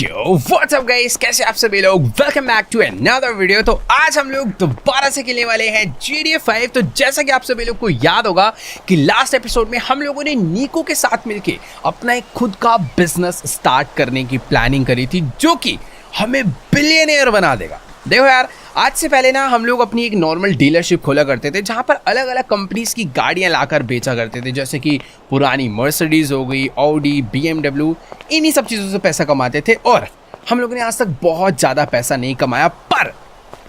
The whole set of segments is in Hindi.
यो व्हाट्स अप गाइस, कैसे आप सभी लोग। Welcome back to another video. तो आज हम लोग दोबारा से खेलने वाले हैं GTA 5। तो जैसा कि आप सभी लोग को याद होगा कि लास्ट एपिसोड में हम लोगों ने निको के साथ मिलके अपना एक खुद का बिजनेस स्टार्ट करने की प्लानिंग करी थी, जो कि हमें बिलियनियर बना देगा। देखो यार, आज से पहले ना हम लोग अपनी एक नॉर्मल डीलरशिप खोला करते थे, जहाँ पर अलग अलग कंपनीज की गाड़ियाँ लाकर बेचा करते थे, जैसे कि पुरानी मर्सिडीज हो गई, ऑडी, BMW, इन्हीं सब चीज़ों से पैसा कमाते थे। और हम लोगों ने आज तक बहुत ज़्यादा पैसा नहीं कमाया, पर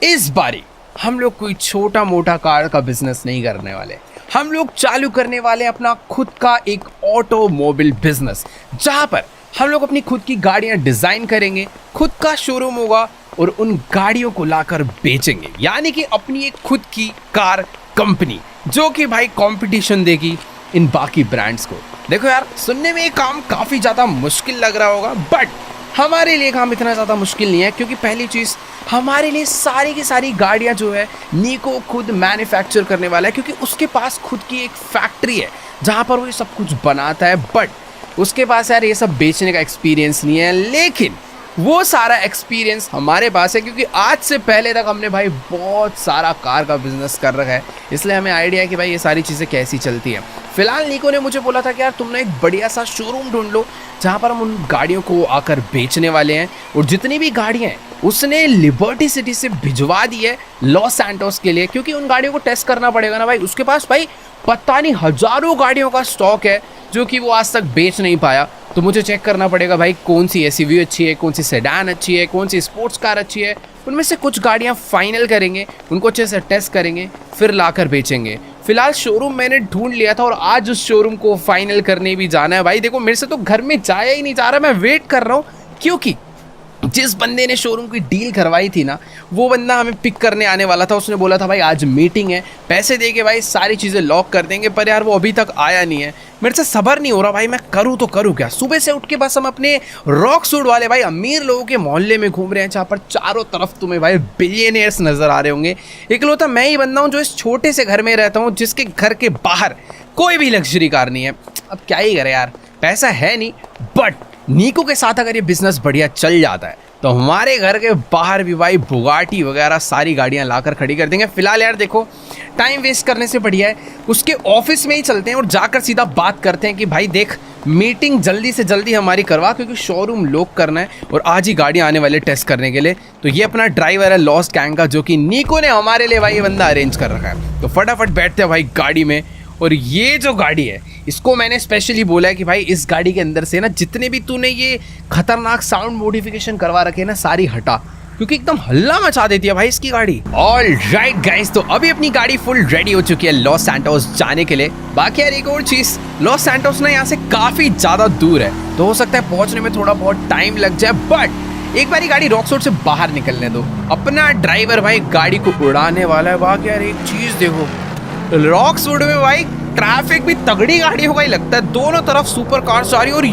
इस बारी हम लोग कोई छोटा मोटा कार का बिजनेस नहीं करने वाले। हम लोग चालू करने वाले अपना खुद का एक ऑटोमोबाइल बिजनेस, जहाँ पर हम लोग अपनी खुद की गाड़ियाँ डिज़ाइन करेंगे, खुद का शोरूम होगा और उन गाड़ियों को लाकर बेचेंगे। यानी कि अपनी एक खुद की कार कंपनी, जो कि भाई कंपटीशन देगी इन बाकी ब्रांड्स को। देखो यार, सुनने में ये काम काफ़ी ज़्यादा मुश्किल लग रहा होगा, बट हमारे लिए काम इतना ज़्यादा मुश्किल नहीं है, क्योंकि पहली चीज़ हमारे लिए सारी की सारी गाड़ियाँ जो है निको खुद मैन्युफैक्चर करने वाला है, क्योंकि उसके पास खुद की एक फैक्ट्री है जहाँ पर वो ये सब कुछ बनाता है। बट उसके पास यार ये सब बेचने का एक्सपीरियंस नहीं है, लेकिन वो सारा एक्सपीरियंस हमारे पास है, क्योंकि आज से पहले तक हमने भाई बहुत सारा कार का बिजनेस कर रखा है, इसलिए हमें आइडिया है कि भाई ये सारी चीज़ें कैसी चलती हैं। फिलहाल निको ने मुझे बोला था कि यार तुमने एक बढ़िया सा शोरूम ढूंढ लो जहाँ पर हम उन गाड़ियों को आकर बेचने वाले हैं, और जितनी भी गाड़ियाँ हैं उसने लिबर्टी सिटी से भिजवा दी है लॉस सैंटोस के लिए, क्योंकि उन गाड़ियों को टेस्ट करना पड़ेगा ना भाई। उसके पास भाई पता नहीं हज़ारों गाड़ियों का स्टॉक है जो कि वो आज तक बेच नहीं पाया। तो मुझे चेक करना पड़ेगा भाई कौन सी SUV अच्छी है, कौन सी सेडान अच्छी है, कौन सी स्पोर्ट्स कार अच्छी है। उनमें से कुछ गाड़ियाँ फाइनल करेंगे, उनको अच्छे से टेस्ट करेंगे, फिर लाकर बेचेंगे। फिलहाल शोरूम मैंने ढूंढ लिया था और आज उस शोरूम को फाइनल करने भी जाना है भाई। देखो, मेरे से तो घर में जाया ही नहीं जा रहा, मैं वेट कर रहा हूँ, क्योंकि जिस बंदे ने शोरूम की डील करवाई थी ना, वो बंदा हमें पिक करने आने वाला था। उसने बोला था भाई आज मीटिंग है, पैसे दे के भाई सारी चीज़ें लॉक कर देंगे, पर यार वो अभी तक आया नहीं है। मेरे से सब्र नहीं हो रहा भाई, मैं करूँ तो करूँ क्या। सुबह से उठ के बस हम अपने रॉक सूट वाले भाई अमीर लोगों के मोहल्ले में घूम रहे हैं, जहाँ पर चारों तरफ तुम्हें भाई बिलियनियर्स नज़र आ रहे होंगे। इकलौता मैं ही बंदा हूँ जो इस छोटे से घर में रहता हूँ, जिसके घर के बाहर कोई भी लग्जरी कार नहीं है। अब क्या ही करे यार, पैसा है नहीं। बट निको के साथ अगर ये बिजनेस बढ़िया चल जाता है तो हमारे घर के बाहर भी भाई बुगाटी वगैरह सारी गाड़ियां लाकर खड़ी कर देंगे। फिलहाल यार देखो, टाइम वेस्ट करने से बढ़िया है उसके ऑफिस में ही चलते हैं और जाकर सीधा बात करते हैं कि भाई देख, मीटिंग जल्दी से जल्दी हमारी करवा, क्योंकि शोरूम लॉक करना है और आज ही गाड़ियाँ आने वाले टेस्ट करने के लिए। तो ये अपना ड्राइवर है लॉस्ट गैंग का, जो कि निको ने हमारे लिए भाई ये बंदा अरेंज कर रखा है। तो फटाफट बैठते हैं भाई गाड़ी में। और ये जो गाड़ी है, इसको मैंने स्पेशली बोला है कि भाई इस गाड़ी के अंदर से ना जितने भी तूने ये खतरनाक साउंड मॉडिफिकेशन करवा रखे हैं ना, सारी हटा, क्योंकि एकदम हल्ला मचा देती है भाई इसकी गाड़ी। ऑल राइट गाइस, तो अभी अपनी गाड़ी फुल रेडी हो चुकी है लॉस सैंटोस जाने के लिए। बाकी यार एक और चीज, लॉस सैंटोस ना यहाँ से काफी ज्यादा दूर है, तो हो सकता है पहुंचने में थोड़ा बहुत टाइम लग जाए। बट एक बारी गाड़ी रॉक सूट से बाहर निकलने दो, अपना ड्राइवर भाई गाड़ी को उड़ाने वाला है। बाकी यार एक चीज देखो, रॉक सूट में भाई ट्रैफिक भी तगड़ी गाड़ियों का ही लगता है, दोनों तरफ सुपर कार्स आ रही है। और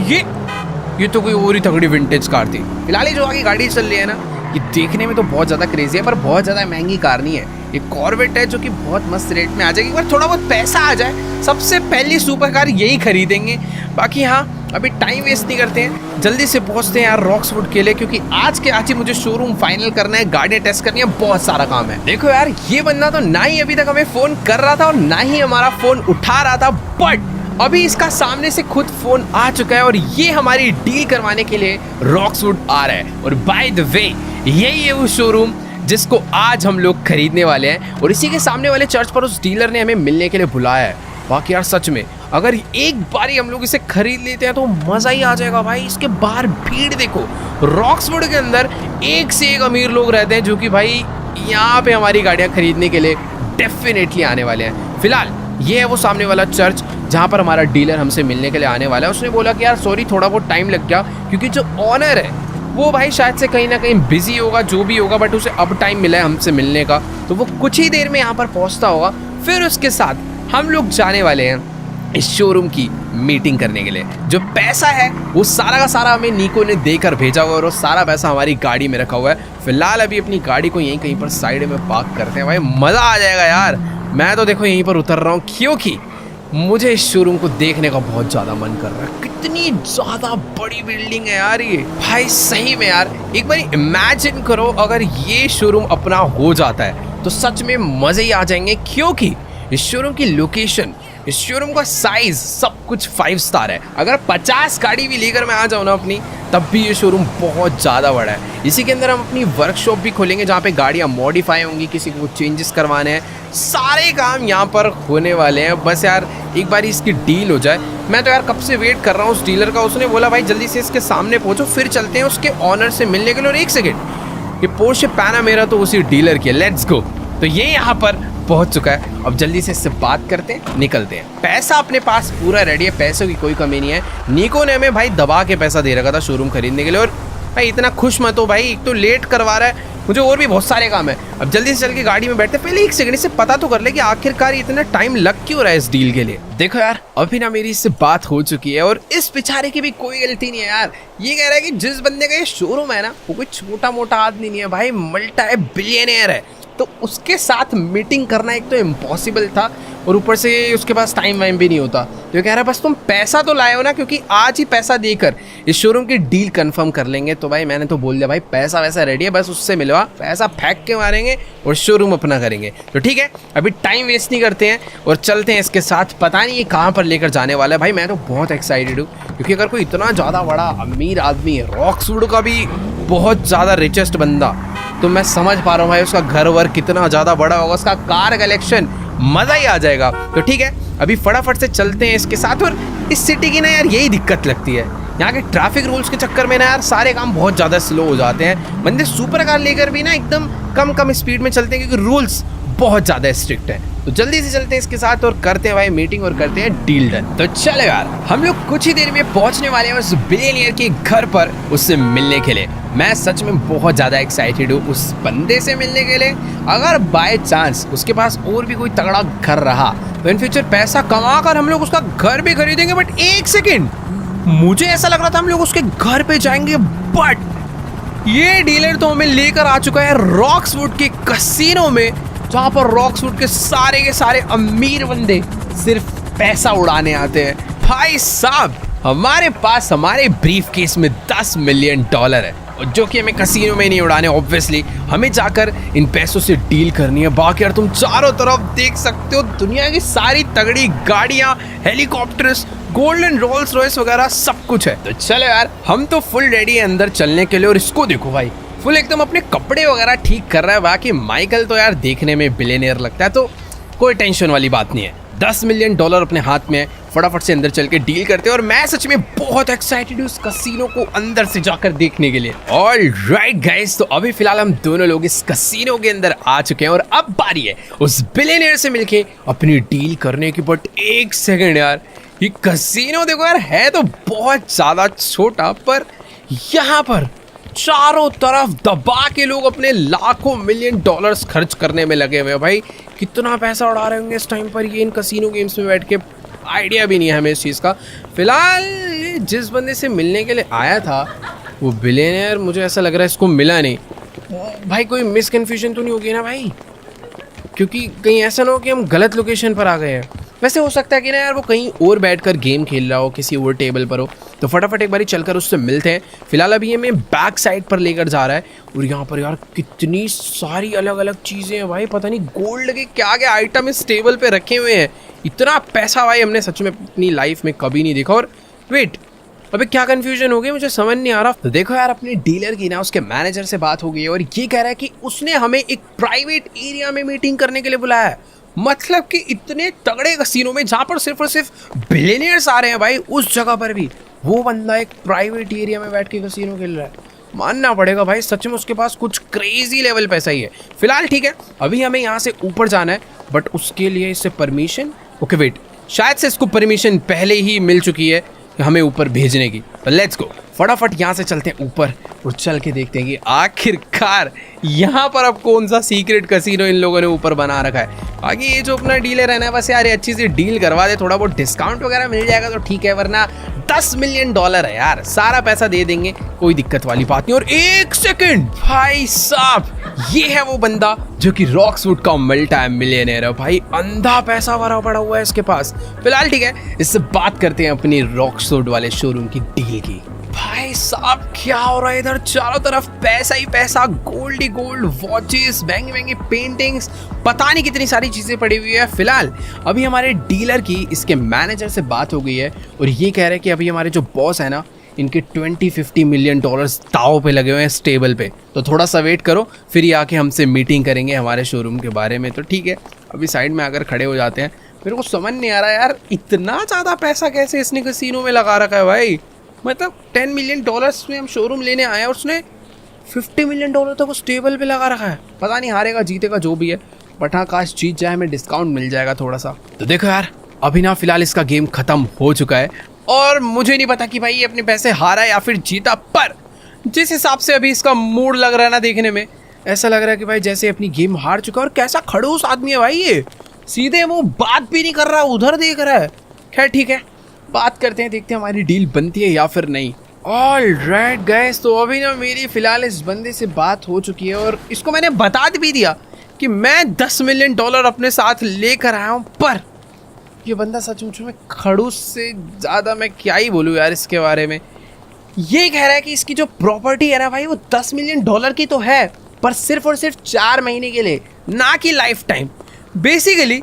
ये तो कोई और ही तगड़ी विंटेज कार थी। फिलहाल ये जो आगे गाड़ी चल रही है ना, ये देखने में तो बहुत ज़्यादा क्रेजी है, पर बहुत ज़्यादा महंगी कार नहीं है। एक कॉर्वेट है जो कि बहुत मस्त रेट में आ जाएगी। एक बार थोड़ा बहुत पैसा आ जाए, सबसे पहली सुपर कार यही खरीदेंगे। बाकी हाँ, अभी टाइम वेस्ट नहीं करते हैं, जल्दी से पहुंचते हैं यार रॉक्सवुड के लिए, क्योंकि आज के आज ही मुझे शोरूम फाइनल करना है, गाड़ियाँ टेस्ट करनी है, बहुत सारा काम है। देखो यार, ये बंदा तो ना ही अभी तक हमें फ़ोन कर रहा था और ना ही हमारा फ़ोन उठा रहा था, बट अभी इसका सामने से खुद फ़ोन आ चुका है और ये हमारी डील करवाने के लिए रॉक्सवुड आ रहा है। और बाय द वे, यही है वो शोरूम जिसको आज हम लोग खरीदने वाले हैं, और इसी के सामने वाले चर्च पर उस डीलर ने हमें मिलने के लिए बुलाया है। बाकी यार सच में अगर एक बारी हम लोग इसे खरीद लेते हैं तो मज़ा ही आ जाएगा भाई। इसके बाहर भीड़ देखो, रॉक्सवुड के अंदर एक से एक अमीर लोग रहते हैं, जो कि भाई यहाँ पे हमारी गाड़ियाँ खरीदने के लिए डेफिनेटली आने वाले हैं। फिलहाल ये है वो सामने वाला चर्च जहाँ पर हमारा डीलर हमसे मिलने के लिए आने वाला है। उसने बोला कि यार सॉरी, थोड़ा बहुत टाइम लग गया, क्योंकि जो ऑनर है वो भाई शायद से कहीं ना कहीं बिजी होगा, जो भी होगा, बट उसे अब टाइम मिला है हमसे मिलने का, तो वो कुछ ही देर में यहाँ पर पहुँचता होगा। फिर उसके साथ हम लोग जाने वाले हैं इस शोरूम की मीटिंग करने के लिए। जो पैसा है वो सारा का सारा हमें निको ने देकर भेजा हुआ है, और वो सारा पैसा हमारी गाड़ी में रखा हुआ है। फिलहाल अभी अपनी गाड़ी को यहीं कहीं पर साइड में पार्क करते हैं भाई, मज़ा आ जाएगा यार। मैं तो देखो यहीं पर उतर रहा हूँ, क्योंकि मुझे इस शोरूम को देखने का बहुत ज्यादा मन कर रहा है। कितनी ज्यादा बड़ी बिल्डिंग है यार ये भाई, सही में यार। एक बार इमेजिन करो अगर ये शोरूम अपना हो जाता है तो सच में मजे ही आ जाएंगे, क्योंकि इस शोरूम की लोकेशन, इस शोरूम का साइज, सब कुछ 5 स्टार है। अगर 50 गाड़ी भी लेकर मैं आ जाऊँ ना अपनी, तब भी ये शोरूम बहुत ज़्यादा बड़ा है। इसी के अंदर हम अपनी वर्कशॉप भी खोलेंगे जहाँ पे गाड़ियाँ मॉडिफाई होंगी, किसी को चेंजेस करवाने हैं, सारे काम यहाँ पर होने वाले हैं। बस यार एक बार इसकी डील हो जाए। मैं तो यार कब से वेट कर रहा हूँ उस डीलर का। उसने बोला भाई जल्दी से इसके सामने पहुँचो, फिर चलते हैं उसके ऑनर से मिलने के लिए। और एक सेकेंड, ये पोर्शे पैनामेरा तो उसी डीलर की है। Let's go. तो ये यहाँ पर पहुंच चुका है। अब जल्दी से इससे बात करते हैं, निकलते हैं। पैसा अपने पास पूरा रेडी है, पैसों की कोई कमी नहीं है। निको ने हमें भाई दबा के पैसा दे रखा था शोरूम खरीदने के लिए। और भाई इतना खुश मत हो भाई, एक तो लेट करवा रहा है, मुझे और भी बहुत सारे काम है। अब जल्दी से चल के गाड़ी में बैठते। पहले एक सेकंड इससे पता तो कर ले कि आखिरकार इतना टाइम लग क्यों रहा है इस डील के लिए। देखो यार अभी ना मेरी इससे बात हो चुकी है और इस बेचारे की भी कोई गलती नहीं है यार। ये कह रहा है कि जिस बंदे का ये शोरूम है ना, वो कोई छोटा मोटा आदमी नहीं है भाई, मल्टी बिलियनियर है। तो उसके साथ मीटिंग करना एक तो इम्पॉसिबल था, और ऊपर से उसके पास टाइम वाइम भी नहीं होता। तो ये कह रहा है बस तुम पैसा तो लाए हो ना, क्योंकि आज ही पैसा देकर इस शोरूम की डील कंफर्म कर लेंगे। तो भाई मैंने तो बोल दिया भाई पैसा वैसा रेडी है, बस उससे मिलवा, पैसा फेंक के मारेंगे और शोरूम अपना करेंगे। तो ठीक है, अभी टाइम वेस्ट नहीं करते हैं और चलते हैं इसके साथ। पता नहीं ये कहाँ पर लेकर जाने वाला है। भाई मैं तो बहुत एक्साइटेड हूँ, क्योंकि अगर कोई इतना ज़्यादा बड़ा अमीर आदमी है, रॉक्सवुड का भी बहुत ज़्यादा रिचेस्ट बंदा, तो मैं समझ पा रहा हूँ भाई उसका घर वर कितना ज़्यादा बड़ा होगा, उसका कार कलेक्शन, मज़ा ही आ जाएगा। तो ठीक है, अभी फटाफट से चलते हैं इसके साथ। और इस सिटी की ना यार यही दिक्कत लगती है, यहाँ के ट्रैफिक रूल्स के चक्कर में ना यार सारे काम बहुत ज़्यादा स्लो हो जाते हैं। बंदे सुपर कार लेकर भी ना एकदम कम स्पीड में चलते हैं, क्योंकि रूल्स बहुत ज़्यादा स्ट्रिक्ट है। तो जल्दी से चलते हैं इसके साथ और करते हैं भाई मीटिंग और करते हैं डील डन। तो चलो यार हम लोग कुछ ही देर में पहुंचने वाले हैं उस बिलियनियर के घर पर, उससे मिलने के लिए। मैं सच में बहुत ज़्यादा एक्साइटेड हूँ उस बंदे से मिलने के लिए। अगर बाय चांस उसके पास और भी कोई तगड़ा घर रहा तो इन फ्यूचर पैसा कमा कर हम लोग उसका घर भी खरीदेंगे। बट एक सेकेंड, मुझे ऐसा लग रहा था हम लोग उसके घर पे जाएंगे, बट ये डीलर तो हमें लेकर आ चुका है रॉक्सवुड के कसीनो में, जहाँ पर रॉक्सवुड के सारे अमीर बंदे सिर्फ पैसा उड़ाने आते हैं। भाई साहब हमारे पास हमारे ब्रीफ केस में $10 मिलियन है, जो कि हमें कसीनो में नहीं उड़ाने। ऑब्वियसली हमें जाकर इन पैसों से डील करनी है। बाकी यार तुम चारों तरफ देख सकते हो दुनिया की सारी तगड़ी गाड़ियाँ, हेलीकॉप्टर्स, गोल्डन रोल्स रॉयस वगैरह सब कुछ है। तो चलो यार हम तो फुल रेडी है अंदर चलने के लिए। और इसको देखो भाई, फुल एकदम अपने कपड़े वगैरह ठीक कर रहा है। बाकी माइकल तो यार देखने में बिलियनियर लगता है, तो कोई टेंशन वाली बात नहीं है। $10 मिलियन अपने हाथ में है। फटाफट से अंदर चल के डील करते हैं। और मैं सच में बहुत एक्साइटेड हूँ उस कसीनो को अंदर से जाकर देखने के लिए। ऑलराइट गाइस, तो अभी फिलहाल हम दोनों लोग इस कसीनो के अंदर आ चुके हैं और अब बारी है उस बिलियनियर से मिलके अपनी डील करने की। बट एक सेकेंड यार, ये कसीनो देखो यार, है तो बहुत ज्यादा छोटा, पर यहाँ पर चारों तरफ दबा के लोग अपने लाखों मिलियन डॉलर्स खर्च करने में लगे हुए हैं। भाई कितना पैसा उड़ा रहे होंगे इस टाइम पर ये इन कसीनो गेम्स में बैठ के, आइडिया भी नहीं है हमें इस चीज़ का। फिलहाल जिस बंदे से मिलने के लिए आया था वो बिलियनियर, मुझे ऐसा लग रहा है इसको मिला नहीं। भाई कोई मिसकन्फ्यूजन तो नहीं होगी ना भाई, क्योंकि कहीं ऐसा ना हो कि हम गलत लोकेशन पर आ गए हैं। वैसे हो सकता है कि ना यार वो कहीं और बैठकर गेम खेल रहा हो, किसी और टेबल पर हो। तो फटाफट एक बारी चलकर उससे मिलते हैं। फिलहाल अभी हमें बैक साइड पर लेकर जा रहा है। और यहाँ पर यार कितनी सारी अलग अलग चीज़ें हैं भाई, पता नहीं गोल्ड के क्या क्या आइटम इस टेबल पे रखे हुए हैं। इतना पैसा भाई हमने सच में अपनी लाइफ में कभी नहीं देखा। और वेट, अबे क्या कंफ्यूजन हो गई, मुझे समझ नहीं आ रहा। तो देखो यार अपने डीलर की ना उसके मैनेजर से बात हो गई है और ये कह रहा है कि उसने हमें एक प्राइवेट एरिया में मीटिंग करने के लिए बुलाया है। मतलब कि इतने तगड़े कसीनो में जहाँ पर सिर्फ और सिर्फ बिलियनियर्स आ रहे हैं भाई, उस जगह पर भी वो बंदा एक प्राइवेट एरिया में बैठ के कसीनो खेल रहा है। मानना पड़ेगा भाई सच में उसके पास कुछ क्रेजी लेवल पैसा ही है। फिलहाल ठीक है, अभी हमें यहाँ से ऊपर जाना है, बट उसके लिए इससे परमिशन, ओके वेट, शायद से इसको परमिशन पहले ही मिल चुकी है हमें ऊपर भेजने की। तो लेट्स गो, फटाफट यहाँ से चलते हैं ऊपर और चल के देखते हैं कि आखिरकार यहाँ पर अब कौन सा सीक्रेट कैसीनो इन लोगों ने ऊपर बना रखा है। बाकी ये जो अपना डीलर है ना, बस यार ये अच्छी सी डील करवा दे, थोड़ा बहुत डिस्काउंट वगैरह मिल जाएगा तो ठीक है, वरना $10 मिलियन है यार, सारा पैसा दे देंगे, कोई दिक्कत वाली बात नहीं। और एक सेकंड भाई साहब, ये है वो बंदा जो कि रॉक्सवुड का मल्टी मिलियनेयर है भाई, अंधा पैसा भरा पड़ा हुआ है इसके पास। फिलहाल ठीक है, इससे बात करते हैं अपनी रॉक्सवुड वाले शोरूम की डील की। भाई साहब क्या हो रहा है इधर, चारों तरफ पैसा ही पैसा, गोल्ड ही गोल्ड, वॉचेस, महंगी महंगी पेंटिंग्स, पता नहीं कितनी सारी चीजें पड़ी हुई है। फिलहाल अभी हमारे डीलर की इसके मैनेजर से बात हो गई है और ये कह रहे हैं कि अभी हमारे जो बॉस है ना, इनके 20-50 मिलियन डॉलर्स दाव पे लगे हुए हैं स्टेबल पे, तो थोड़ा सा वेट करो, फिर ये आके हमसे मीटिंग करेंगे हमारे शोरूम के बारे में। तो ठीक है, अभी साइड में आकर खड़े हो जाते हैं। मेरे को समझ नहीं आ रहा यार, इतना ज़्यादा पैसा कैसे इसने कैसीनो में लगा रखा है भाई। मतलब $10 मिलियन में हम शोरूम लेने आए और उसने $50 मिलियन तक वो स्टेबल पे लगा रखा है। पता नहीं हारेगा जीतेगा जो भी है, बट हाँ काश जीत जाए, हमें डिस्काउंट मिल जाएगा थोड़ा सा। तो देखो यार, अभी ना फिलहाल इसका गेम खत्म हो चुका है और मुझे नहीं पता कि भाई ये अपने पैसे हारा या फिर जीता, पर जिस हिसाब से अभी इसका मूड लग रहा है ना, देखने में ऐसा लग रहा है कि भाई जैसे अपनी गेम हार चुका है। और कैसा खड़ूस आदमी है भाई ये, सीधे वो बात भी नहीं कर रहा, उधर देख रहा है। खैर ठीक है, बात करते हैं, देखते हैं हमारी डील बनती है या फिर नहीं। ऑल राइट गाइस, तो अभी ना मेरी फिलहाल इस बंदे से बात हो चुकी है और इसको मैंने बता भी दिया कि मैं $10 मिलियन अपने साथ लेकर आया हूँ। पर ये बंदा सचमुच में खड़ूस से ज़्यादा मैं क्या ही बोलूँ यार इसके बारे में। ये कह रहा है कि इसकी जो प्रॉपर्टी है ना भाई, वो $10 मिलियन की तो है, पर सिर्फ और सिर्फ 4 महीने के लिए, ना कि लाइफ टाइम। बेसिकली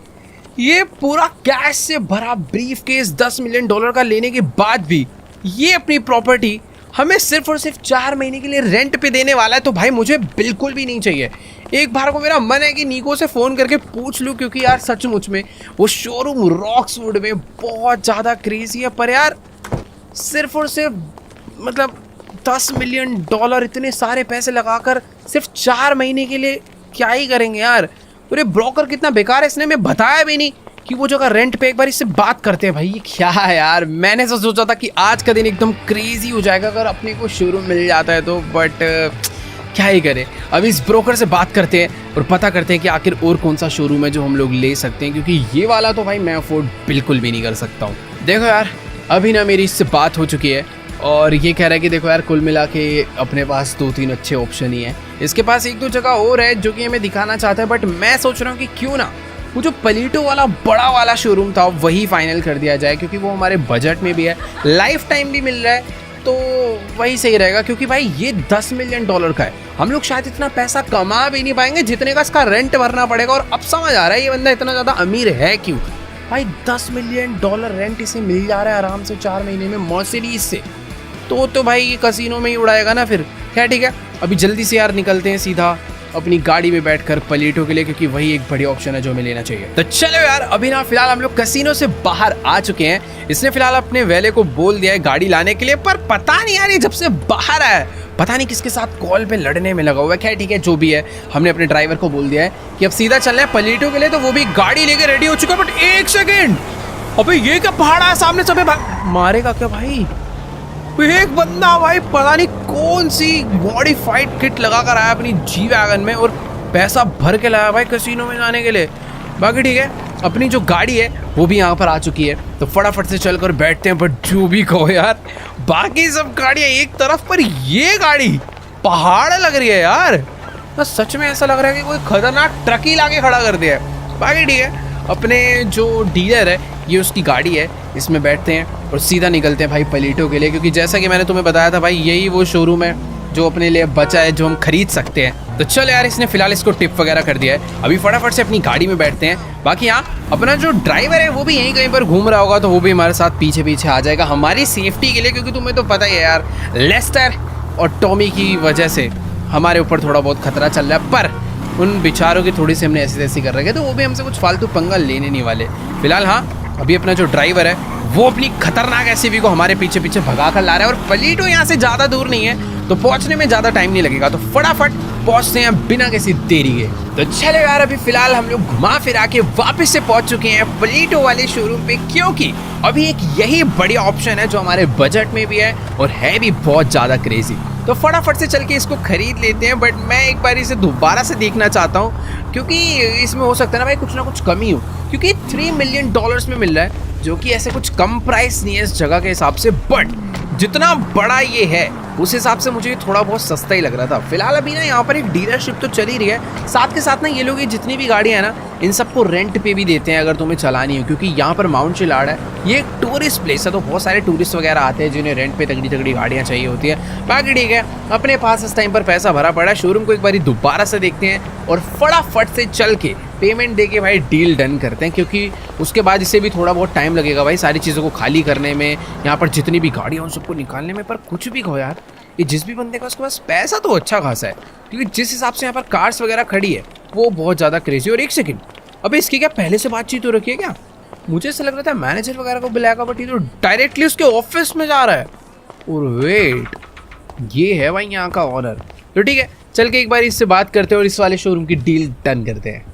ये पूरा कैश से भरा ब्रीफ केस $10 मिलियन का लेने के बाद भी ये अपनी प्रॉपर्टी हमें सिर्फ और सिर्फ 4 महीने के लिए रेंट पे देने वाला है। तो भाई मुझे बिल्कुल भी नहीं चाहिए। एक बार को मेरा मन है कि नीको से फ़ोन करके पूछ लूँ, क्योंकि यार सचमुच में वो शोरूम रॉक्सवुड में बहुत ज़्यादा क्रेजी है। पर यार सिर्फ और सिर्फ मतलब $10 मिलियन इतने सारे पैसे लगाकर सिर्फ 4 महीने के लिए क्या ही करेंगे यार। पूरे ब्रोकर कितना बेकार है, इसने मैं बताया भी नहीं कि वो जगह रेंट पे। एक बार इससे बात करते हैं भाई, ये क्या है यार। मैंने तो सोचा था कि आज का दिन एकदम क्रेजी हो जाएगा अगर अपने को शोरूम मिल जाता है तो, बट क्या ही करे। अभी इस ब्रोकर से बात करते हैं और पता करते हैं कि आखिर और कौन सा शोरूम है जो हम लोग ले सकते हैं, क्योंकि ये वाला तो भाई मैं अफोर्ड बिल्कुल भी नहीं कर सकता हूँ। देखो यार, अभी ना मेरी इससे बात हो चुकी है और ये कह रहा है कि देखो यार, कुल मिला के अपने पास 2-3 अच्छे ऑप्शन ही हैं। इसके पास 1-2 जगह और है जो कि हमें दिखाना चाहता है, बट मैं सोच रहा हूँ कि क्यों ना वो जो पलीटो वाला बड़ा वाला शोरूम था वही फाइनल कर दिया जाए, क्योंकि वो हमारे बजट में भी है, लाइफ टाइम भी मिल रहा है, तो वही सही रहेगा। क्योंकि भाई ये $10 मिलियन का है, हम लोग शायद इतना पैसा कमा भी नहीं पाएंगे जितने का इसका रेंट भरना पड़ेगा। और अब समझ आ रहा है ये बंदा इतना ज़्यादा अमीर है क्यों। भाई $10 मिलियन रेंट इसे मिल जा रहा है आराम से 4 महीने में मर्सिडीज से, तो भाई ये कसिनो में ही उड़ाएगा ना फिर। खैर ठीक है, अभी जल्दी से यार निकलते हैं सीधा अपनी गाड़ी में बैठकर पलीटो के लिए, क्योंकि वही एक बढ़िया ऑप्शन है जो हमें लेना चाहिए। तो चलो यार, अभी ना फिलहाल हम लोग कसिनो से बाहर आ चुके हैं। इसने फिलहाल अपने वेले को बोल दिया है गाड़ी लाने के लिए, पर पता नहीं यार ये जब से बाहर आया पता नहीं किसके साथ कॉल पे लड़ने में लगा हुआ है। खैर ठीक है, जो भी है, हमने अपने ड्राइवर को बोल दिया है कि अब सीधा चलना है पलीटो के लिए, तो वो भी गाड़ी लेके रेडी हो चुका है। बट एक सेकेंड, अबे ये क्या पहाड़ है सामने, सब मारेगा क्या भाई। एक बंदा भाई पता नहीं कौन सी मॉडिफाइड किट लगा कर आया अपनी जी वैगन में और पैसा भर के लाया भाई कैसीनो में जाने के लिए। बाकी ठीक है, अपनी जो गाड़ी है वो भी यहाँ पर आ चुकी है, तो फटाफट से चलकर बैठते हैं। बट जो भी कहो यार, बाकी सब गाड़ियाँ एक तरफ, पर ये गाड़ी पहाड़ लग रही है यार। तो सच में ऐसा लग रहा है कि कोई खतरनाक ट्रक ही लाके खड़ा कर दिया है। बाकी ठीक है, अपने जो डीलर है ये उसकी गाड़ी है, इसमें बैठते हैं और सीधा निकलते हैं भाई पलीटो के लिए, क्योंकि जैसा कि मैंने तुम्हें बताया था भाई, यही वो शोरूम है जो अपने लिए बचा है, जो हम खरीद सकते हैं। तो चलो यार, इसने फिलहाल इसको टिप वगैरह कर दिया है, अभी फटाफट से अपनी गाड़ी में बैठते हैं। बाकी यहाँ अपना जो ड्राइवर है वो भी यहीं कहीं पर घूम रहा होगा, तो वो भी हमारे साथ पीछे पीछे आ जाएगा हमारी सेफ्टी के लिए, क्योंकि तुम्हें तो पता ही है यार, लेस्टर और टॉमी की वजह से हमारे ऊपर थोड़ा बहुत खतरा चल रहा है। पर उन बेचारों की थोड़ी सी हमने ऐसी तैसी कर रखे, तो वो भी हमसे कुछ फालतू पंगा लेने नहीं वाले। फिलहाल हाँ, अभी अपना जो ड्राइवर है वो अपनी खतरनाक एसयूवी को हमारे पीछे पीछे भगा कर ला रहा है, और पलीटो यहाँ से ज़्यादा दूर नहीं है, तो पहुंचने में ज़्यादा टाइम नहीं लगेगा, तो फटाफट पहुंचते हैं बिना किसी देरी के। तो चलो यार, अभी फिलहाल हम लोग घुमा फिरा के वापस से पहुंच चुके हैं प्लेटो वाले शोरूम पे, क्योंकि अभी एक यही बढ़िया ऑप्शन है जो हमारे बजट में भी है और है भी बहुत ज़्यादा क्रेजी। तो फटाफट से चल के इसको खरीद लेते हैं। बट मैं एक बार इसे दोबारा से देखना चाहता हूँ, क्योंकि इसमें हो सकता है ना भाई कुछ ना कुछ कमी हो, क्योंकि $3 मिलियन में मिल रहा है, जो कि ऐसे कुछ कम प्राइस नहीं है इस जगह के हिसाब से। बट जितना बड़ा ये है उस हिसाब से मुझे थोड़ा बहुत सस्ता ही लग रहा था। फिलहाल अभी ना यहाँ पर एक डीलरशिप तो चल ही रही है, साथ के साथ ना ये लोग जितनी भी गाड़ियाँ हैं ना, इन सबको रेंट पे भी देते हैं अगर तुम्हें चलानी हो, क्योंकि यहाँ पर माउंट शिलाड है, ये एक टूरिस्ट प्लेस है, तो बहुत सारे टूरिस्ट वगैरह आते हैं जिन्हें रेंट पे तगड़ी तगड़ी गाड़ियाँ चाहिए होती है। बाकी ठीक है, अपने पास इस टाइम पर पैसा भरा पड़ा है। शोरूम को एक बार दोबारा से देखते हैं और फटाफट से चल के पेमेंट दे के भाई डील डन करते हैं, क्योंकि उसके बाद इसे भी थोड़ा बहुत टाइम लगेगा भाई सारी चीज़ों को खाली करने में, यहाँ पर जितनी भी गाड़ियाँ उन सबको निकालने में। पर कुछ भी कहो यार, ये जिस भी बंदे का उसके पास पैसा तो अच्छा खासा है, क्योंकि जिस हिसाब से यहाँ पर कार्स वगैरह खड़ी है वो बहुत ज़्यादा क्रेजी। और एक सेकंड, अबे इसकी क्या पहले से बातचीत हो रखी है क्या? मुझे ऐसा लग रहा था मैनेजर वगैरह को बुलाएगा, बट ये तो डायरेक्टली उसके ऑफिस में जा रहा है। और वेट, ये है भाई यहाँ का ऑनर। तो ठीक है, चल के एक बार इससे बात करते हैं और इस वाले शोरूम की डील डन करते हैं।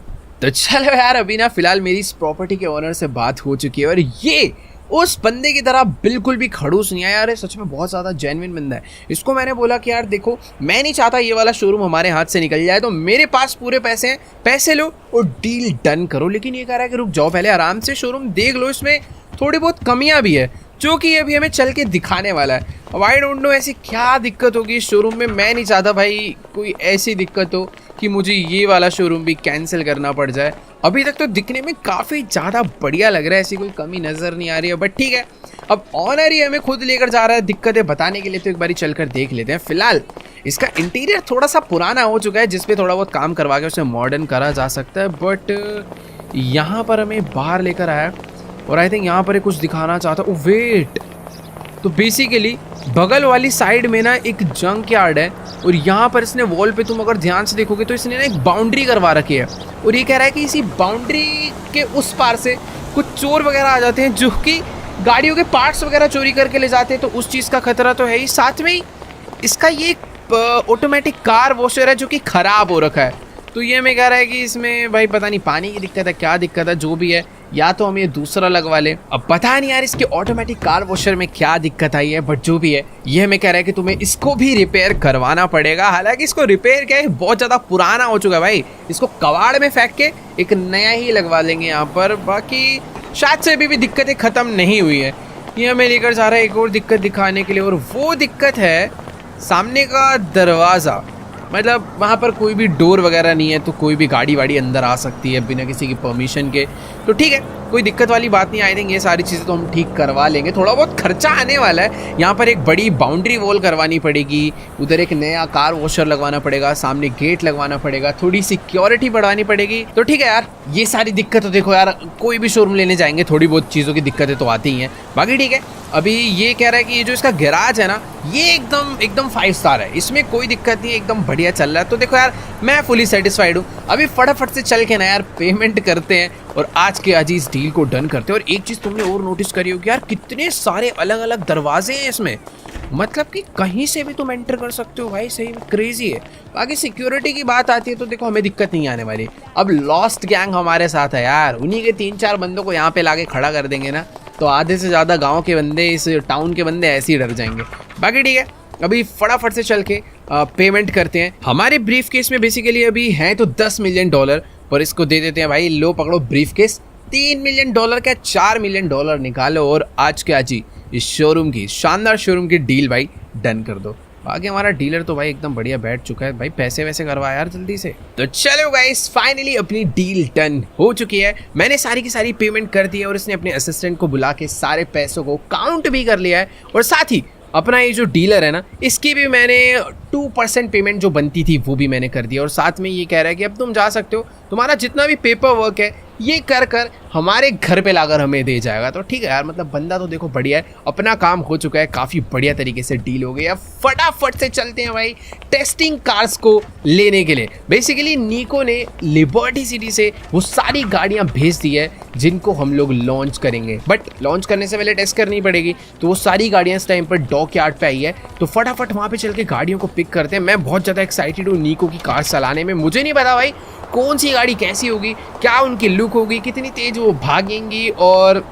तो चलो यार, अभी ना फिलहाल मेरी इस प्रॉपर्टी के ओनर से बात हो चुकी है और ये उस बंदे की तरह बिल्कुल भी खड़ूस नहीं है यार, ये सच में बहुत ज़्यादा जेन्युइन बंदा है। इसको मैंने बोला कि यार देखो, मैं नहीं चाहता ये वाला शोरूम हमारे हाथ से निकल जाए, तो मेरे पास पूरे पैसे हैं, पैसे लो और डील डन करो। लेकिन ये कह रहा है कि रुक जाओ, पहले आराम से शोरूम देख लो, इसमें थोड़ी बहुत कमियां भी है जो कि अभी हमें चल के दिखाने वाला है। अब आई डोंट नो ऐसी क्या दिक्कत होगी इस शोरूम में, मैं नहीं चाहता भाई कोई ऐसी दिक्कत हो कि मुझे ये वाला शोरूम भी कैंसिल करना पड़ जाए। अभी तक तो दिखने में काफ़ी ज़्यादा बढ़िया लग रहा है, ऐसी कोई कमी नज़र नहीं आ रही है। बट ठीक है, अब ऑनर ही हमें खुद लेकर जा रहा है दिक्कतें बताने के लिए, तो एक बारी चलकर देख लेते हैं। फिलहाल इसका इंटीरियर थोड़ा सा पुराना हो चुका है, जिस पे थोड़ा बहुत काम करवा के उसे मॉडर्न करा जा सकता है। बट यहाँ पर हमें बाहर लेकर आया और आई थिंक यहाँ पर कुछ दिखाना चाहता हूँ। वेट, तो बेसिकली बगल वाली साइड में ना एक जंक यार्ड है और यहाँ पर इसने वॉल पे, तुम अगर ध्यान से देखोगे तो इसने ना एक बाउंड्री करवा रखी है और ये कह रहा है कि इसी बाउंड्री के उस पार से कुछ चोर वगैरह आ जाते हैं जो कि गाड़ियों के पार्ट्स वगैरह चोरी करके ले जाते हैं, तो उस चीज़ का खतरा तो है ही। साथ में ही इसका ये ऑटोमेटिक कार वॉशर है जो कि ख़राब हो रखा है, तो ये हमें कह रहा है कि इसमें भाई पता नहीं पानी की दिक्कत है, क्या दिक्कत है, जो भी है, या तो हम ये दूसरा लगवा लें। अब पता नहीं यार इसके ऑटोमेटिक कार वॉशर में क्या दिक्कत आई है, बट जो भी है ये हमें कह रहा है कि तुम्हें इसको भी रिपेयर करवाना पड़ेगा। हालांकि इसको रिपेयर क्या है, बहुत ज़्यादा पुराना हो चुका है भाई, इसको कबाड़ में फेंक के एक नया ही लगवा लेंगे यहाँ पर। बाकी शायद से अभी भी दिक्कतें ख़त्म नहीं हुई है। ये हमें लेकर जा रहा है एक और दिक्कत दिखाने के लिए, और वो दिक्कत है सामने का दरवाज़ा। मतलब वहाँ पर कोई भी डोर वगैरह नहीं है, तो कोई भी गाड़ी वाड़ी अंदर आ सकती है बिना किसी की परमिशन के। तो ठीक है, कोई दिक्कत वाली बात नहीं, आई थिंक ये सारी चीज़ें तो हम ठीक करवा लेंगे। थोड़ा बहुत खर्चा आने वाला है, यहाँ पर एक बड़ी बाउंड्री वॉल करवानी पड़ेगी, उधर एक नया कार वॉशर लगवाना पड़ेगा, सामने गेट लगवाना पड़ेगा, थोड़ी सिक्योरिटी बढ़ानी पड़ेगी। तो ठीक है यार, ये सारी दिक्कत तो देखो यार, कोई भी शोरूम लेने जाएंगे थोड़ी बहुत चीज़ों की दिक्कतें तो आती ही हैं। बाकी ठीक है, अभी ये कह रहा है कि ये जो इसका गैराज है ना, ये एकदम 5 स्टार है, इसमें कोई दिक्कत नहीं है, एकदम बढ़िया चल रहा है। तो देखो यार, मैं फुली सेटिस्फाइड हूँ। अभी फटाफट से चल के ना यार पेमेंट करते हैं और आज के आज इस डील को डन करते हैं। और एक चीज़ तुमने और नोटिस करी होगी यार, कितने सारे अलग अलग दरवाजे हैं इसमें, मतलब कि कहीं से भी तुम एंटर कर सकते हो भाई, सही में क्रेजी है। बाकी सिक्योरिटी की बात आती है तो देखो हमें दिक्कत नहीं आने वाली। अब लॉस्ट गैंग हमारे साथ है यार, उन्हीं के 3-4 बंदों को यहाँ पे लाके खड़ा कर देंगे ना, तो आधे से ज़्यादा गांव के बंदे, इस टाउन के बंदे ऐसे ही डर जाएंगे। बाकी ठीक है, अभी फटाफट से चल के पेमेंट करते हैं। हमारे ब्रीफ केस में बेसिकली अभी हैं तो $10 मिलियन, पर इसको दे देते हैं भाई, लो पकड़ो ब्रीफ केस। $3 मिलियन का $4 मिलियन निकालो और आज के आज ही इस शोरूम की, शानदार शोरूम की डील भाई डन कर दो। आगे हमारा डीलर तो भाई एकदम बढ़िया बैठ चुका है भाई, पैसे वैसे करवा यार जल्दी से। तो चलो गाइस, फाइनली अपनी डील डन हो चुकी है। मैंने सारी की सारी पेमेंट कर दी है और इसने अपने असिस्टेंट को बुला के सारे पैसों को काउंट भी कर लिया है। और साथ ही अपना ये जो डीलर है ना, इसकी भी मैंने 2% पेमेंट जो बनती थी वो भी मैंने कर दिया। और साथ में ये कह रहा है कि अब तुम जा सकते हो, तुम्हारा जितना भी पेपर वर्क है ये कर कर हमारे घर पे लाकर हमें दे जाएगा। तो ठीक है यार, मतलब बंदा तो देखो बढ़िया है, अपना काम हो चुका है, काफ़ी बढ़िया तरीके से डील हो गई। अब फटाफट से चलते हैं भाई टेस्टिंग कार्स को लेने के लिए। बेसिकली निको ने लिबर्टी सिटी से वो सारी गाड़ियाँ भेज दी है जिनको हम लोग लॉन्च करेंगे, बट लॉन्च करने से पहले टेस्ट करनी पड़ेगी। तो वो सारी गाड़ियाँ इस टाइम पर डॉक यार्ड पे आई है, तो फटाफट वहाँ पे चल के गाड़ियों को पिक करते हैं। मैं बहुत ज़्यादा एक्साइटेड हूँ निको की कार चलाने में। मुझे नहीं पता भाई कौन सी गाड़ी कैसी होगी, क्या उनकी लुक होगी, कितनी तेज वो भागेंगी, और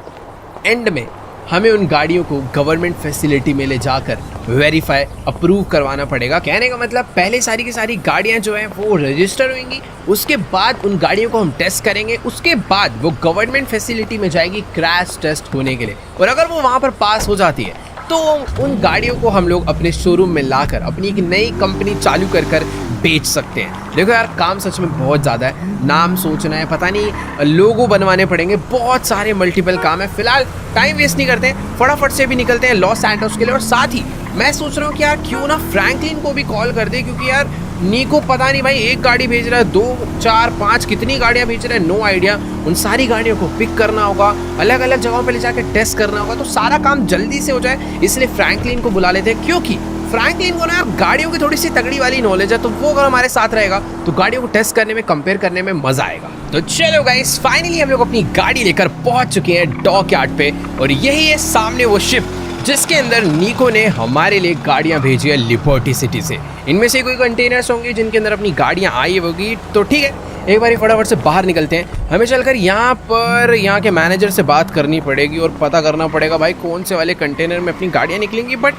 एंड में हमें उन गाड़ियों को गवर्नमेंट फैसिलिटी में ले जाकर वेरीफाई अप्रूव करवाना पड़ेगा। कहने का मतलब पहले सारी की सारी गाड़ियां जो हैं वो रजिस्टर होंगी, उसके बाद उन गाड़ियों को हम टेस्ट करेंगे, उसके बाद वो गवर्नमेंट फैसिलिटी में जाएगी क्रैश टेस्ट होने के लिए। और अगर वो वहाँ पर पास हो जाती है तो उन गाड़ियों को हम लोग अपने शोरूम में लाकर अपनी एक नई कंपनी चालू कर कर बेच सकते हैं। देखो यार, काम सच में बहुत ज़्यादा है, नाम सोचना है, पता नहीं लोगो बनवाने पड़ेंगे, बहुत सारे मल्टीपल काम है। फिलहाल टाइम वेस्ट नहीं करते हैं, फटाफट से भी निकलते हैं लॉस सैंटोस के लिए। और साथ ही मैं सोच रहा हूँ कि यार क्यों ना फ्रैंकलिन को भी कॉल कर दे, क्योंकि यार निको पता नहीं भाई एक गाड़ी भेज रहा है, 2 4 5 कितनी गाड़ियाँ भेज रहा है, नो आइडिया। उन सारी गाड़ियों को पिक करना होगा, अलग अलग जगहों पे ले जाकर टेस्ट करना होगा, तो सारा काम जल्दी से हो जाए, इसलिए फ्रैंकलिन को बुला लेते हैं। क्योंकि फ्रैंकलिन को ना यार गाड़ियों की थोड़ी सी तगड़ी वाली नॉलेज है, तो वो अगर हमारे साथ रहेगा तो गाड़ियों को टेस्ट करने में, कंपेयर करने में मजा आएगा। तो चलो गाइस, फाइनली हम लोग अपनी गाड़ी लेकर पहुंच चुके हैं डॉक यार्ड पे, और यही है सामने वो शिप जिसके अंदर निको ने हमारे लिए गाड़ियां भेजी है लिबर्टी सिटी से। इनमें से कोई कंटेनर्स होंगे जिनके अंदर अपनी गाड़ियां आई होगी। तो ठीक है, एक बार फटाफट से बाहर निकलते हैं। हमें चलकर यहाँ के मैनेजर से बात करनी पड़ेगी और पता करना पड़ेगा भाई कौन से वाले कंटेनर में अपनी गाड़ियाँ निकलेंगी। बट